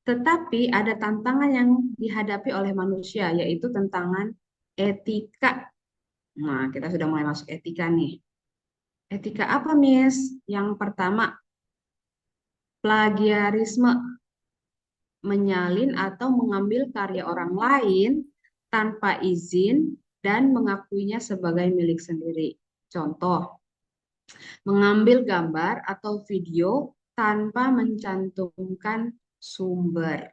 tetapi ada tantangan yang dihadapi oleh manusia, yaitu tantangan etika. Nah, kita sudah mulai masuk etika nih. Etika apa, Miss? Yang pertama, plagiarisme. Menyalin atau mengambil karya orang lain tanpa izin dan mengakuinya sebagai milik sendiri. Contoh, mengambil gambar atau video tanpa mencantumkan sumber.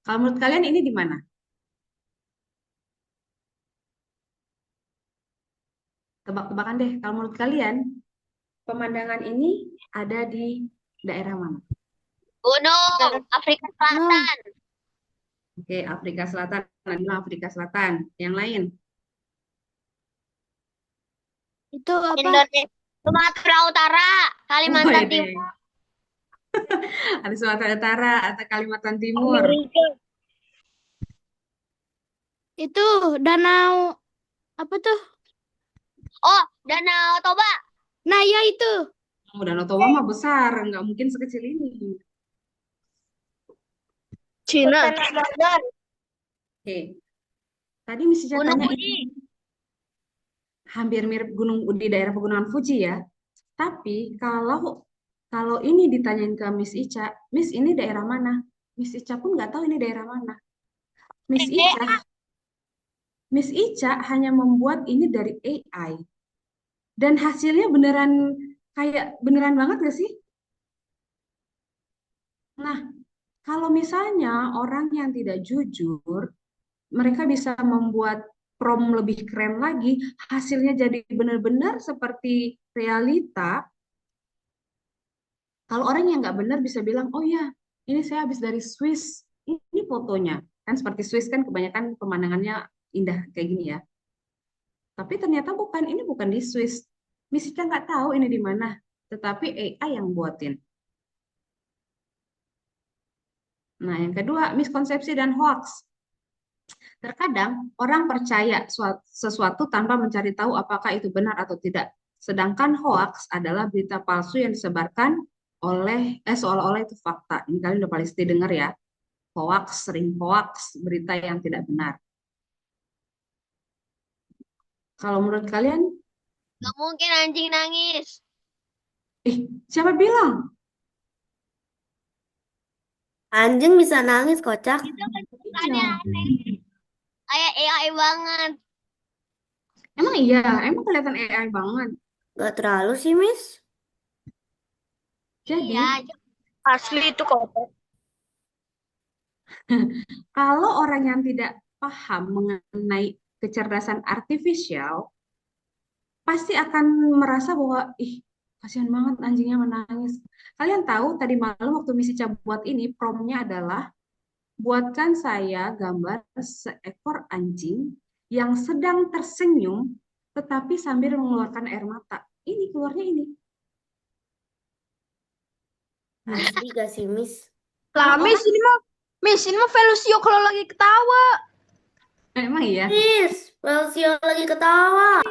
Kalau menurut kalian ini di mana? Tebak-tebakan deh. Kalau menurut kalian, pemandangan ini ada di daerah mana? Gunung, Afrika Selatan. Oke, Afrika Selatan. Nah, Afrika Selatan. Yang lain? Itu apa? Indonesia, Sumatera Utara, Kalimantan ini. Timur. Ada Sumatera Utara atau Kalimantan Timur. Amerika. Itu danau apa tuh? Oh, Danau Toba. Nah, ya itu. Oh, Danau Toba mah besar, nggak mungkin sekecil ini. Cina. Oke, tadi Miss Ica Gunung tanya Fuji. ini hampir mirip gunung di daerah pegunungan Fuji ya. Tapi kalau ini ditanyain ke Miss Ica, Miss ini daerah mana? Miss Ica pun nggak tahu ini daerah mana. Miss Ica hanya membuat ini dari AI. Dan hasilnya beneran banget gak sih? Nah, Kalau misalnya orang yang tidak jujur, mereka bisa membuat prom lebih keren lagi, hasilnya jadi benar-benar seperti realita. Kalau orang yang nggak benar bisa bilang, oh ya, ini saya habis dari Swiss, ini fotonya. Kan seperti Swiss kan kebanyakan pemandangannya indah kayak gini ya. Tapi ternyata bukan, ini bukan di Swiss. Misika nggak tahu ini di mana, tetapi AI yang buatin. Nah, yang kedua, miskonsepsi dan hoax. Terkadang orang percaya sesuatu tanpa mencari tahu apakah itu benar atau tidak. Sedangkan hoax adalah berita palsu yang disebarkan oleh seolah-olah itu fakta. Ini kalian udah pasti dengar ya. Hoax, sering hoax, berita yang tidak benar. Kalau menurut kalian, Gak mungkin anjing nangis. siapa bilang? Anjing bisa nangis, kocak. Itu kan bukannya Iya. aneh. Kayak AI banget. Emang iya, emang kelihatan AI banget. Gak terlalu sih, Miss. Jadi, Iya, Asli itu kok. kalau orang yang tidak paham mengenai kecerdasan artifisial, pasti akan merasa bahwa, ih, kasihan banget anjingnya menangis. Kalian tahu tadi malam waktu misi buat ini, promnya adalah, buatkan saya gambar seekor anjing yang sedang tersenyum, tetapi sambil mengeluarkan air mata. Ini keluarnya ini. Asli gak sih, Miss? Lah, Kalau Miss ini mah Velocio kalau lagi ketawa. emang iya. Miss, Welsio lagi ketawa.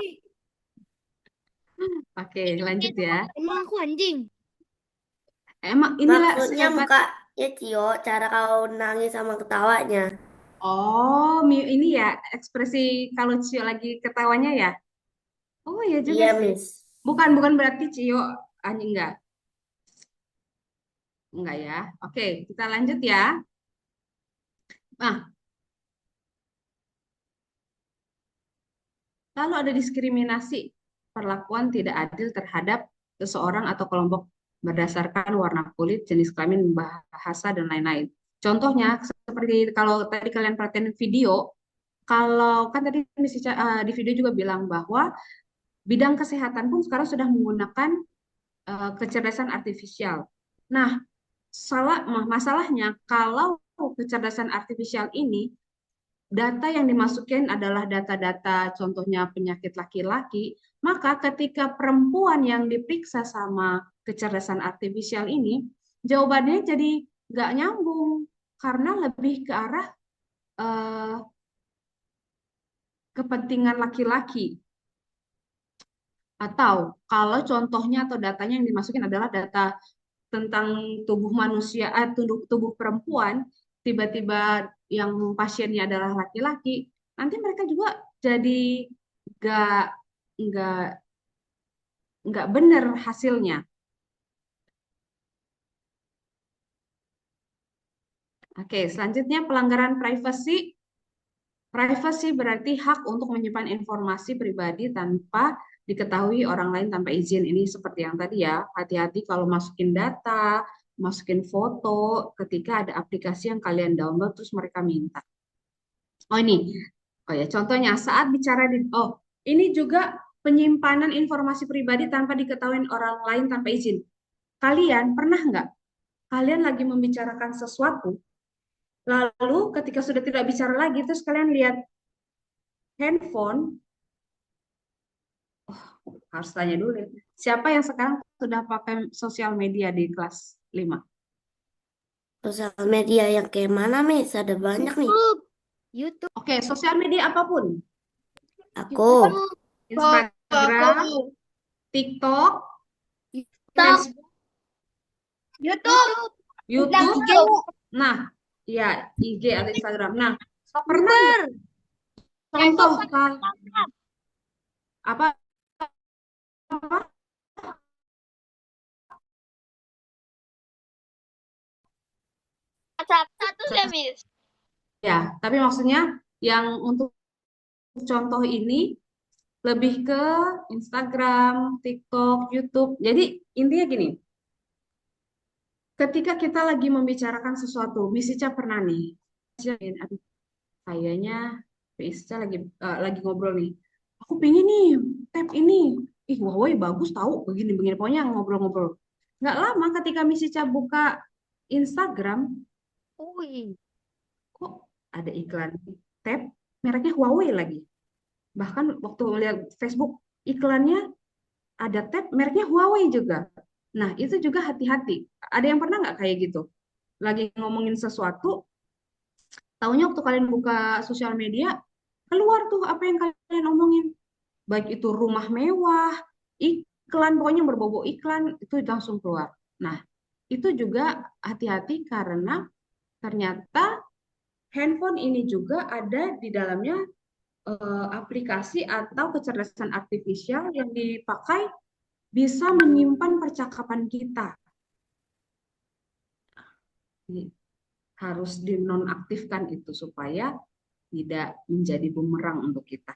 Oke, lanjut ya. emang aku anjing. Emang inilah Maksudnya sehebat. mukanya Cio, cara kau nangis sama ketawanya. Oh, ini ya ekspresi kalau Cio lagi ketawanya ya. Oh iya juga Iya, sih. Miss. Bukan berarti Cio anjing enggak. Enggak ya. Oke, kita lanjut ya. Nah, lalu ada diskriminasi, perlakuan tidak adil terhadap seseorang atau kelompok berdasarkan warna kulit, jenis kelamin, bahasa, dan lain-lain. Contohnya, seperti kalau tadi kalian perhatiin video, kalau kan tadi di video juga bilang bahwa bidang kesehatan pun sekarang sudah menggunakan kecerdasan artifisial. Nah, masalahnya kalau kecerdasan artifisial ini data yang dimasukin adalah data-data contohnya penyakit laki-laki, maka ketika perempuan yang diperiksa sama kecerdasan artifisial ini, jawabannya jadi nggak nyambung karena lebih ke arah eh, kepentingan laki-laki. Atau kalau contohnya atau datanya yang dimasukin adalah data tentang tubuh manusia, tubuh perempuan, tiba-tiba yang pasiennya adalah laki-laki, nanti mereka juga jadi nggak nggak nggak benar hasilnya. Oke, selanjutnya pelanggaran privasi. Privasi berarti hak untuk menyimpan informasi pribadi tanpa diketahui orang lain tanpa izin. Ini seperti yang tadi ya, hati-hati kalau masukin data, masukin foto, ketika ada aplikasi yang kalian download terus mereka minta. Oh ini, oh ya contohnya saat bicara ini juga penyimpanan informasi pribadi tanpa diketahui orang lain tanpa izin. Kalian pernah nggak? Kalian lagi membicarakan sesuatu, lalu ketika sudah tidak bicara lagi, terus kalian lihat handphone, harus tanya dulu ya. Siapa yang sekarang sudah pakai sosial media di kelas 5? Sosial media yang kayak mana, Miss? Ada banyak nih. YouTube. Oke, sosial media apapun. Aku. Instagram, TikTok, TikTok. Facebook, YouTube. YouTube. Nah, ya IG atau Instagram. Nah, pernah nggak? Contoh apa? Satu ya, Miss. Ya, tapi maksudnya yang untuk contoh ini lebih ke Instagram, TikTok, YouTube. Jadi intinya gini, ketika kita lagi membicarakan sesuatu, Miss Ica pernah nih, aduh, kayaknya Miss Ica lagi ngobrol nih. Aku pengen nih tab ini. Ih, Huawei bagus tahu begini-begini. Pokoknya ngobrol-ngobrol. Nggak lama ketika Miss Ica buka Instagram, wih, kok ada iklan tab mereknya Huawei lagi. Bahkan waktu lihat Facebook iklannya ada tab mereknya Huawei juga. Nah, itu juga hati-hati. Ada yang pernah nggak kayak gitu? Lagi ngomongin sesuatu, taunya waktu kalian buka sosial media, keluar tuh apa yang kalian omongin. Baik itu rumah mewah, iklan, pokoknya berbau iklan, itu langsung keluar. Nah, itu juga hati-hati karena ternyata handphone ini juga ada di dalamnya aplikasi atau kecerdasan artifisial yang dipakai bisa menyimpan percakapan kita. Jadi, harus dinonaktifkan itu supaya tidak menjadi bumerang untuk kita.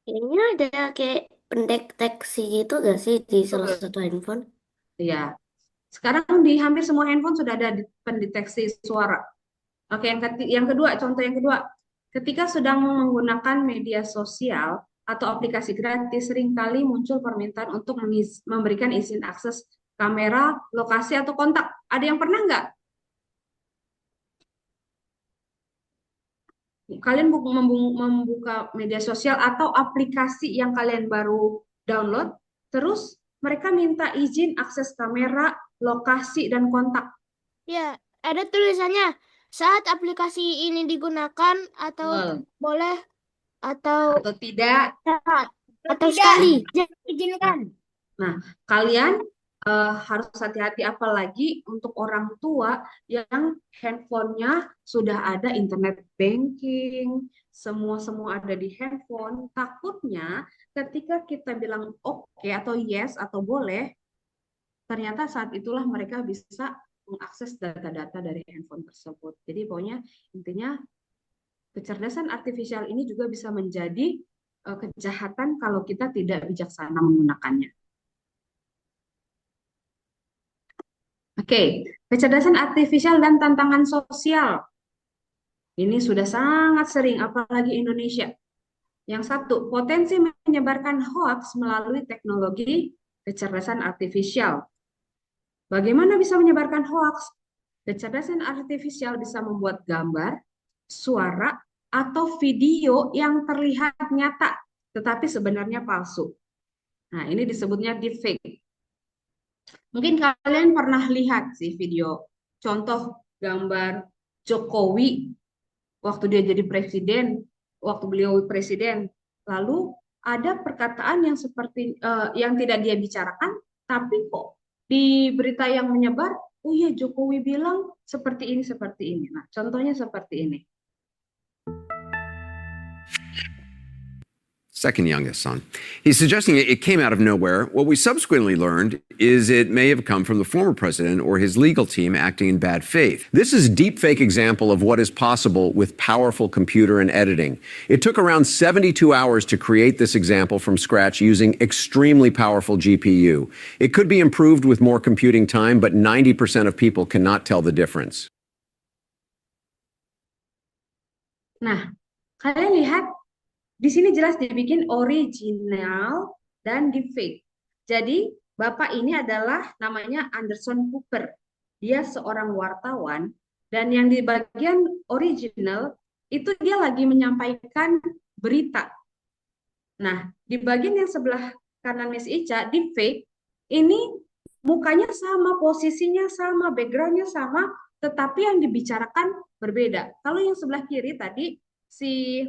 Kayaknya ada kayak pendeteksi gitu gak sih di salah satu handphone? Ya, sekarang di hampir semua handphone sudah ada pendeteksi suara. Oke, yang kedua, contoh yang kedua, ketika sedang menggunakan media sosial atau aplikasi gratis, seringkali muncul permintaan untuk memberikan izin akses kamera, lokasi, atau kontak. Ada yang pernah nggak? Kalian membuka media sosial atau aplikasi yang kalian baru download, terus mereka minta izin akses kamera, lokasi, dan kontak. Ya, ada tulisannya saat aplikasi ini digunakan atau boleh atau tidak atau sekali izinkan. Nah, kalian harus hati-hati apalagi untuk orang tua yang handphonenya sudah ada internet banking, semua ada di handphone. Takutnya ketika kita bilang oke atau yes atau boleh, ternyata saat itulah mereka bisa mengakses data-data dari handphone tersebut. Jadi pokoknya intinya kecerdasan artifisial ini juga bisa menjadi kejahatan kalau kita tidak bijaksana menggunakannya. Oke, kecerdasan artifisial dan tantangan sosial. Ini sudah sangat sering, apalagi Indonesia. Yang satu, potensi menyebarkan hoaks melalui teknologi kecerdasan artifisial. Bagaimana bisa menyebarkan hoaks? Kecerdasan artifisial bisa membuat gambar, suara, atau video yang terlihat nyata, tetapi sebenarnya palsu. Nah, ini disebutnya deepfake. Mungkin kalian pernah lihat sih video contoh gambar Jokowi waktu dia jadi presiden, waktu beliau presiden. Lalu ada perkataan yang seperti yang tidak dia bicarakan, tapi kok di berita yang menyebar, oh iya Jokowi bilang seperti ini, seperti ini. Nah, contohnya seperti ini. Second youngest son. He's suggesting it came out of nowhere. What we subsequently learned is it may have come from the former president or his legal team acting in bad faith. This is a deepfake example of what is possible with powerful computer and editing. It took around 72 hours to create this example from scratch using extremely powerful GPU. It could be improved with more computing time, but 90% of people cannot tell the difference. Nah, kalian lihat di sini jelas dibikin original dan deepfake. Jadi, Bapak ini adalah namanya Anderson Cooper. Dia seorang wartawan dan yang di bagian original itu dia lagi menyampaikan berita. Nah, di bagian yang sebelah kanan Miss Ica, deepfake, ini mukanya sama, posisinya sama, backgroundnya sama, tetapi yang dibicarakan berbeda. Kalau yang sebelah kiri tadi, si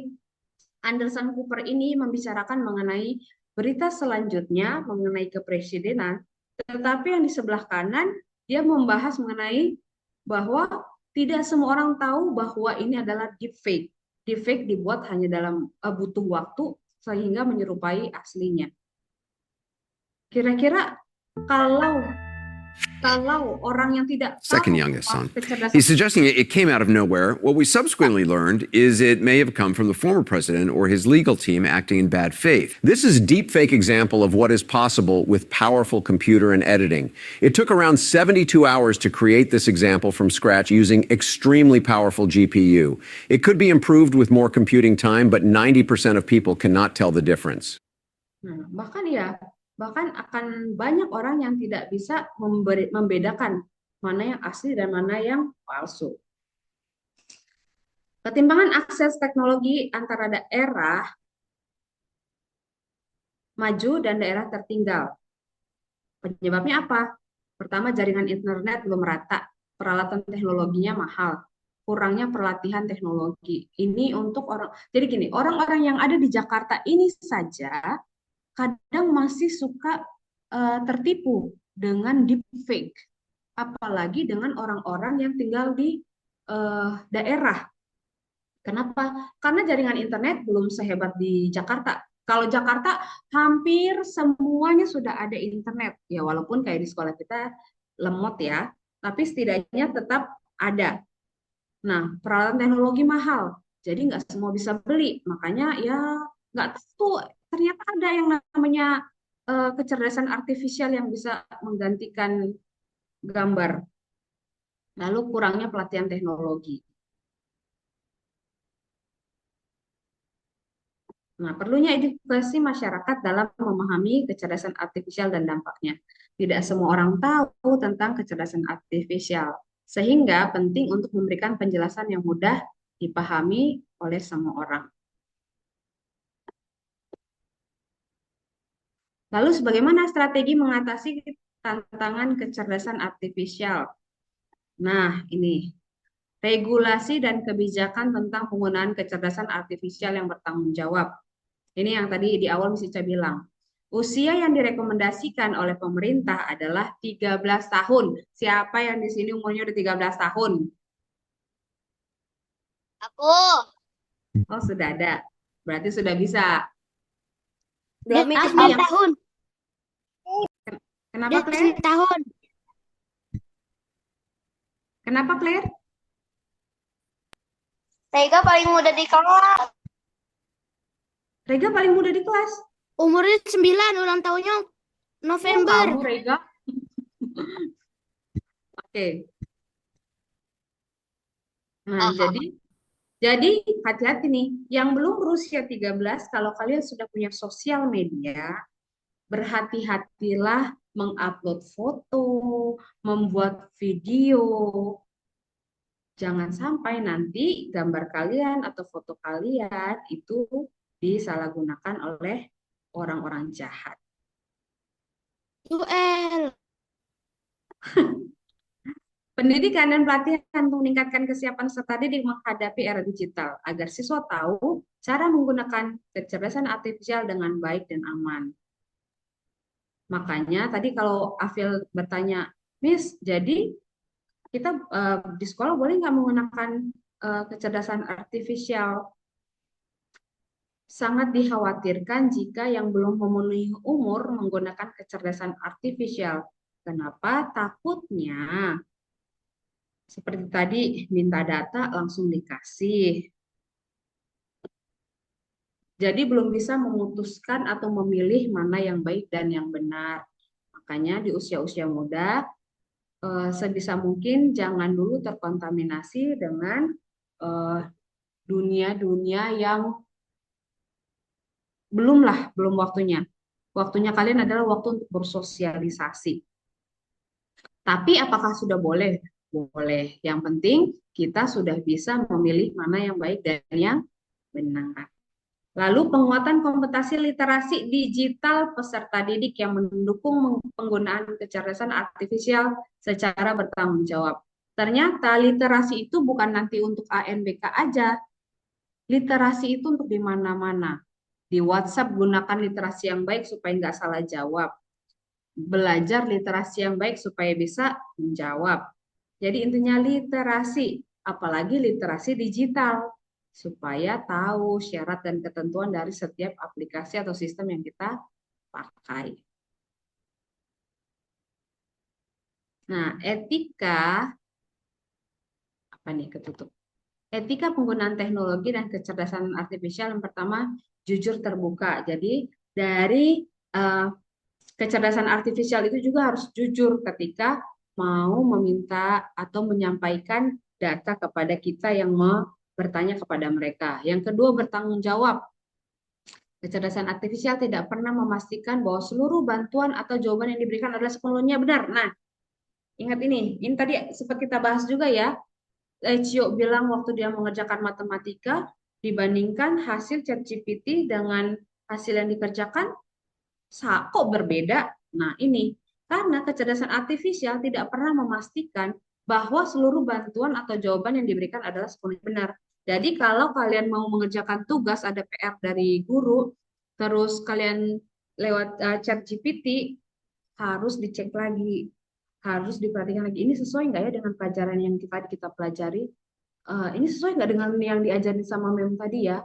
Anderson Cooper ini membicarakan mengenai berita selanjutnya mengenai kepresidenan, tetapi yang di sebelah kanan dia membahas mengenai bahwa tidak semua orang tahu bahwa ini adalah deepfake. Deepfake dibuat hanya dalam butuh waktu sehingga menyerupai aslinya. Kira-kira kalau kalau orang yang tidak Second tahu youngest son. kecerdasan He's suggesting it came out of nowhere. What we subsequently learned is it may have come from the former president or his legal team acting in bad faith. This is a deepfake example of what is possible with powerful computer and editing. It took around 72 hours to create this example from scratch using extremely powerful GPU. It could be improved with more computing time, but 90% of people cannot tell the difference. Nah, bahkan akan banyak orang yang tidak bisa membedakan mana yang asli dan mana yang palsu. Ketimpangan akses teknologi antara daerah maju dan daerah tertinggal. Penyebabnya apa? Pertama, jaringan internet belum rata, peralatan teknologinya mahal, kurangnya pelatihan teknologi. Ini untuk jadi gini, orang-orang yang ada di Jakarta ini saja kadang masih suka tertipu dengan deepfake, apalagi dengan orang-orang yang tinggal di daerah. Kenapa? Karena jaringan internet belum sehebat di Jakarta. Kalau Jakarta hampir semuanya sudah ada internet, ya walaupun kayak di sekolah kita lemot ya, tapi setidaknya tetap ada. Nah, peralatan teknologi mahal, jadi nggak semua bisa beli, makanya ya nggak tahu ternyata ada yang namanya kecerdasan artifisial yang bisa menggantikan gambar. Lalu kurangnya pelatihan teknologi. Nah, perlunya edukasi masyarakat dalam memahami kecerdasan artifisial dan dampaknya. Tidak semua orang tahu tentang kecerdasan artifisial, sehingga penting untuk memberikan penjelasan yang mudah dipahami oleh semua orang. Lalu sebagaimana strategi mengatasi tantangan kecerdasan artifisial? Nah, ini regulasi dan kebijakan tentang penggunaan kecerdasan artifisial yang bertanggung jawab. Ini yang tadi di awal Miss Ica bilang. Usia yang direkomendasikan oleh pemerintah adalah 13 tahun. Siapa yang di sini umurnya udah 13 tahun? Aku. Oh, sudah ada. Berarti sudah bisa. Belum itu 9 tahun. Kenapa, Claire? 9 tahun. Kenapa, Claire? Rega paling muda di kelas. Rega paling muda di kelas. Umurnya 9, ulang tahunnya November. Kamu, Rega. Oke. Nah, jadi hati-hati nih. Yang belum berusia 13, kalau kalian sudah punya sosial media, berhati-hatilah mengupload foto, membuat video. Jangan sampai nanti gambar kalian atau foto kalian itu disalahgunakan oleh orang-orang jahat. UL. Pendidikan dan pelatihan untuk meningkatkan kesiapan peserta didik menghadapi era digital agar siswa tahu cara menggunakan kecerdasan artifisial dengan baik dan aman. Makanya tadi kalau Afil bertanya, Miss, jadi kita di sekolah boleh nggak menggunakan kecerdasan artifisial? Sangat dikhawatirkan jika yang belum memenuhi umur menggunakan kecerdasan artifisial. Kenapa? Takutnya seperti tadi minta data langsung dikasih. Jadi belum bisa memutuskan atau memilih mana yang baik dan yang benar. Makanya di usia-usia muda sebisa mungkin jangan dulu terkontaminasi dengan dunia-dunia yang belum waktunya. Waktunya kalian adalah waktu untuk bersosialisasi. Tapi apakah sudah boleh? Boleh. Yang penting kita sudah bisa memilih mana yang baik dan yang benar. Lalu penguatan kompetisi literasi digital peserta didik yang mendukung penggunaan kecerdasan artifisial secara bertanggung jawab. Ternyata literasi itu bukan nanti untuk ANBK aja. Literasi itu untuk di mana-mana. Di WhatsApp gunakan literasi yang baik supaya nggak salah jawab. Belajar literasi yang baik supaya bisa menjawab. Jadi intinya literasi, apalagi literasi digital, supaya tahu syarat dan ketentuan dari setiap aplikasi atau sistem yang kita pakai. Nah, apa nih ketutup? Etika penggunaan teknologi dan kecerdasan artifisial yang pertama jujur terbuka. Jadi dari kecerdasan artifisial itu juga harus jujur ketika mau meminta atau menyampaikan data kepada kita yang mau bertanya kepada mereka. Yang kedua, bertanggung jawab. Kecerdasan artifisial tidak pernah memastikan bahwa seluruh bantuan atau jawaban yang diberikan adalah sepenuhnya benar. Nah, ingat ini tadi sempat kita bahas juga ya. Cio bilang waktu dia mengerjakan matematika, dibandingkan hasil ChatGPT dengan hasil yang dikerjakan, kok berbeda? Nah, ini karena kecerdasan artifisial tidak pernah memastikan bahwa seluruh bantuan atau jawaban yang diberikan adalah sepenuhnya benar. Jadi kalau kalian mau mengerjakan tugas, ada PR dari guru, terus kalian lewat chat GPT, harus dicek lagi, harus diperhatikan lagi, ini sesuai nggak ya dengan pelajaran yang kita pelajari? Ini sesuai nggak dengan yang diajarin sama mem tadi ya?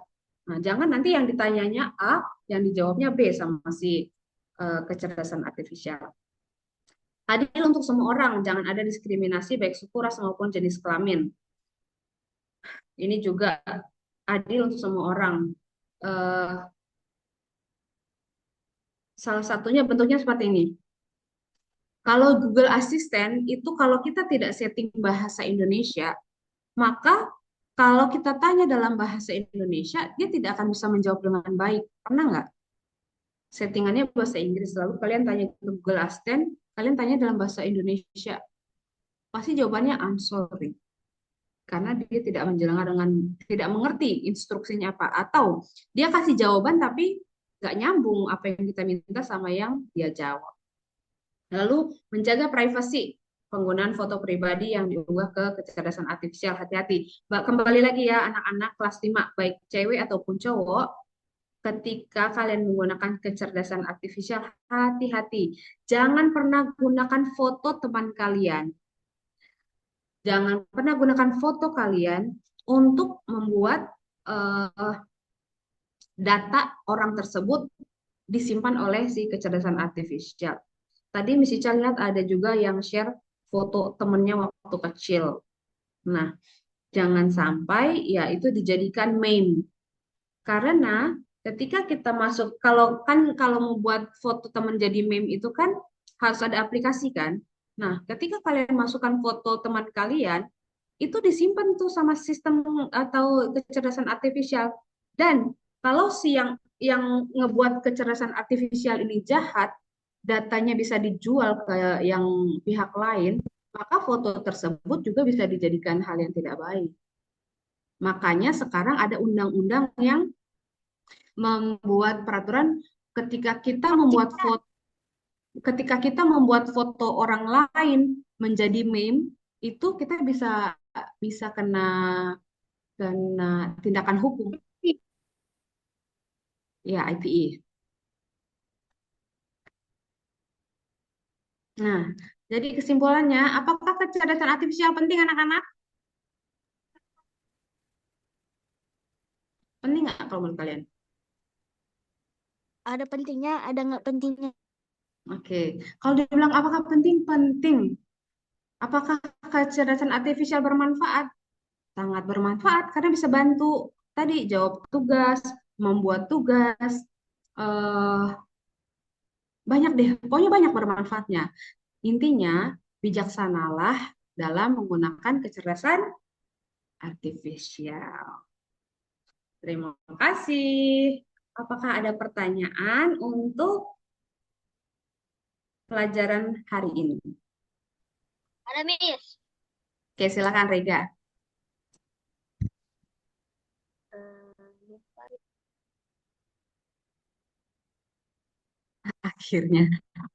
Nah, jangan nanti yang ditanyanya A, yang dijawabnya B sama si kecerdasan artifisial. Adil untuk semua orang, jangan ada diskriminasi baik suku, ras maupun jenis kelamin. Ini juga adil untuk semua orang. Salah satunya bentuknya seperti ini. Kalau Google Assistant itu kalau kita tidak setting bahasa Indonesia, maka kalau kita tanya dalam bahasa Indonesia, dia tidak akan bisa menjawab dengan baik. Pernah nggak? Settingannya bahasa Inggris, lalu kalian tanya ke Google Assistant, kalian tanya dalam bahasa Indonesia, pasti jawabannya I'm sorry. Karena dia tidak menjelaskan dengan, tidak mengerti instruksinya apa. Atau dia kasih jawaban tapi nggak nyambung apa yang kita minta sama yang dia jawab. Lalu menjaga privasi, penggunaan foto pribadi yang diunggah ke kecerdasan artifisial, hati-hati. Kembali lagi ya anak-anak kelas 5, baik cewek ataupun cowok, ketika kalian menggunakan kecerdasan artifisial, hati-hati. Jangan pernah gunakan foto teman kalian. Jangan pernah gunakan foto kalian untuk membuat data orang tersebut disimpan oleh si kecerdasan artifisial. Tadi Miss Ica lihat ada juga yang share foto temennya waktu kecil. Nah, jangan sampai ya itu dijadikan meme. Karena ketika kita masuk, kalau membuat foto teman jadi meme itu kan harus ada aplikasi kan. Nah, ketika kalian masukkan foto teman kalian, itu disimpan tuh sama sistem atau kecerdasan artifisial. Dan kalau si yang ngebuat kecerdasan artifisial ini jahat, datanya bisa dijual ke yang pihak lain, maka foto tersebut juga bisa dijadikan hal yang tidak baik. Makanya sekarang ada undang-undang yang membuat peraturan ketika kita membuat foto orang lain menjadi meme, itu kita bisa kena tindakan hukum. Ya, ITE. Nah, jadi kesimpulannya, apakah kecerdasan artifisial penting anak-anak? Penting nggak kalau menurut kalian? Ada pentingnya, ada nggak pentingnya. Oke, kalau dibilang apakah penting? Penting. Apakah kecerdasan artifisial bermanfaat? Sangat bermanfaat karena bisa bantu tadi jawab tugas, membuat tugas, banyak deh, pokoknya banyak bermanfaatnya. Intinya, bijaksanalah dalam menggunakan kecerdasan artifisial. Terima kasih. Apakah ada pertanyaan untuk pelajaran hari ini? Ada, Miss. Oke, silakan Rega.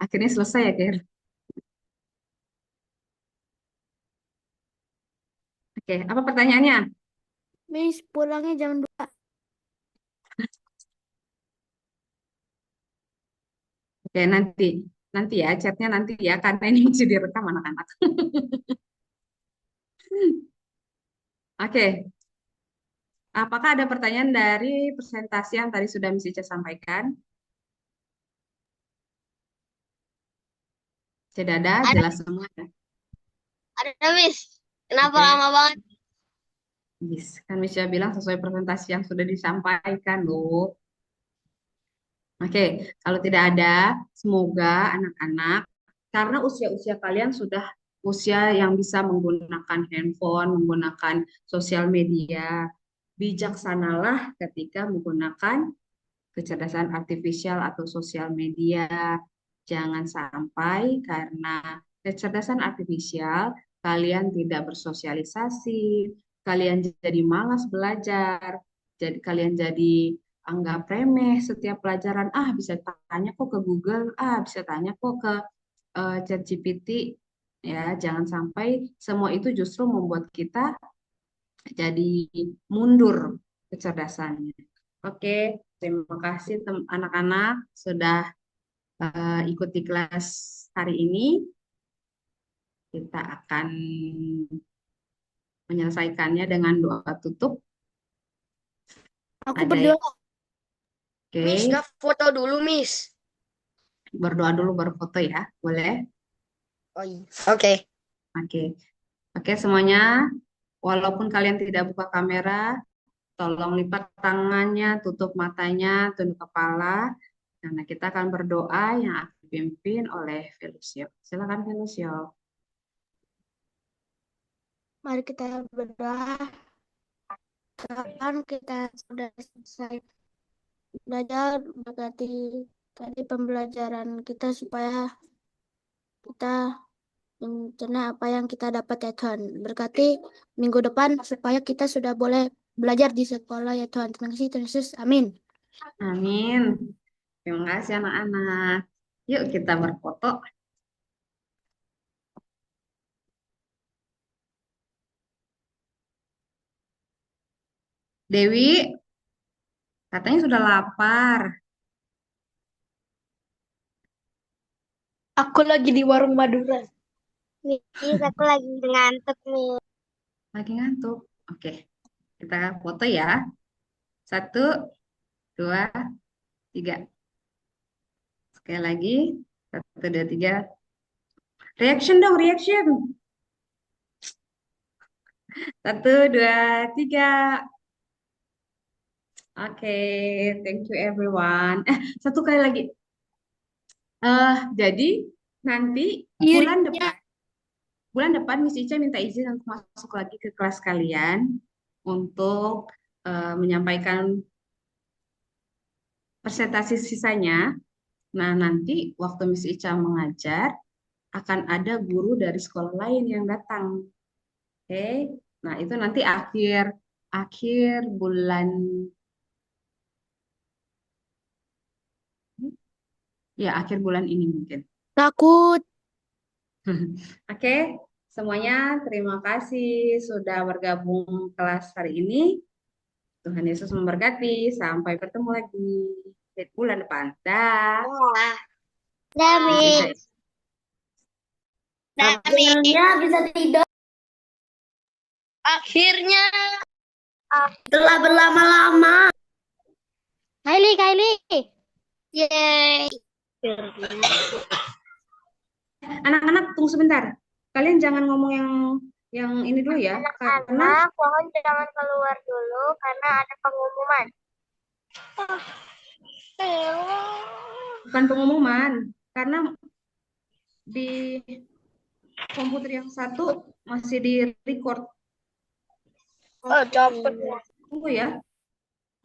Akhirnya selesai ya, Ker. Oke, apa pertanyaannya? Miss, pulangnya jam 2. Oke, nanti ya, chatnya nanti ya, karena ini masih direkam anak-anak. Oke, apakah ada pertanyaan dari presentasi yang tadi sudah Miss Ica sampaikan? Tidak ada, jelas semua ya. Ada, Miss. Kenapa Oke. lama banget? Yes. Kan Miss bilang sesuai presentasi yang sudah disampaikan loh. Oke, kalau tidak ada, semoga anak-anak, karena usia-usia kalian sudah usia yang bisa menggunakan handphone, menggunakan sosial media, bijaksanalah ketika menggunakan kecerdasan artifisial atau sosial media. Jangan sampai karena kecerdasan artifisial kalian tidak bersosialisasi, kalian jadi malas belajar, jadi kalian jadi anggap remeh setiap pelajaran. Ah, bisa tanya kok ke Google, bisa tanya kok ke ChatGPT. Ya, jangan sampai semua itu justru membuat kita jadi mundur kecerdasannya. Oke, terima kasih anak-anak sudah ikuti kelas hari ini. Kita akan menyelesaikannya dengan doa tutup. Aku Ada berdoa. Oke, Miss, nggak foto dulu, Miss. berdoa dulu baru foto ya, boleh? Oh iya. Oke. Oke, oke semuanya. Walaupun kalian tidak buka kamera, tolong lipat tangannya, tutup matanya, tunduk kepala, karena kita akan berdoa yang akan dipimpin oleh Felusio. Silakan Felusio. Mari kita berdoa. Tuhan, kita sudah selesai belajar, berkati tadi pembelajaran kita supaya kita mencerna apa yang kita dapat ya Tuhan. Berkati minggu depan supaya kita sudah boleh belajar di sekolah ya Tuhan. Terima kasih Tuhan Yesus. Amin. Amin. Terima kasih anak-anak. Yuk kita berfoto. Dewi, katanya sudah lapar. Aku lagi di warung Madura. Miss, aku lagi ngantuk nih. Lagi ngantuk. Oke, kita foto ya. 1, 2, 3. Sekali lagi. 1, 2, 3. Reaction dong, reaction. 1, 2, 3. Oke, thank you everyone. Satu kali lagi. Jadi nanti bulan depan Miss Ica minta izin untuk masuk lagi ke kelas kalian untuk menyampaikan presentasi sisanya. Nah, nanti waktu Miss Ica mengajar akan ada guru dari sekolah lain yang datang. Oke. Nah, itu nanti akhir bulan akhir bulan ini mungkin. Takut. Oke, semuanya terima kasih sudah bergabung kelas hari ini. Tuhan Yesus memberkati. Sampai bertemu lagi di bulan depan. Dah. Dah, Miss. Dah, Miss. Akhirnya bisa tidur Akhirnya. setelah berlama-lama. Kylie. Yeay. Anak-anak tunggu sebentar. Kalian jangan ngomong yang ini dulu ya, karena Anak-anak, mohon jangan keluar dulu karena ada pengumuman. bukan pengumuman, karena di komputer yang satu masih di record. Oh, cepet. Tunggu ya.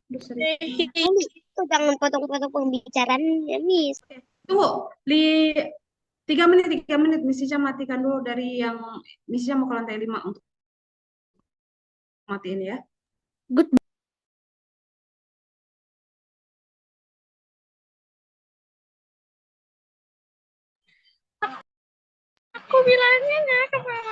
Aduh, serius. Itu jangan potong-potong pembicaraan ya, Miss. Tunggu, 3 menit Miss Ica matikan dulu dari yang Miss Ica mau ke lantai 5 untuk matiin ya. Good. Aku bilangnya nggak kemana.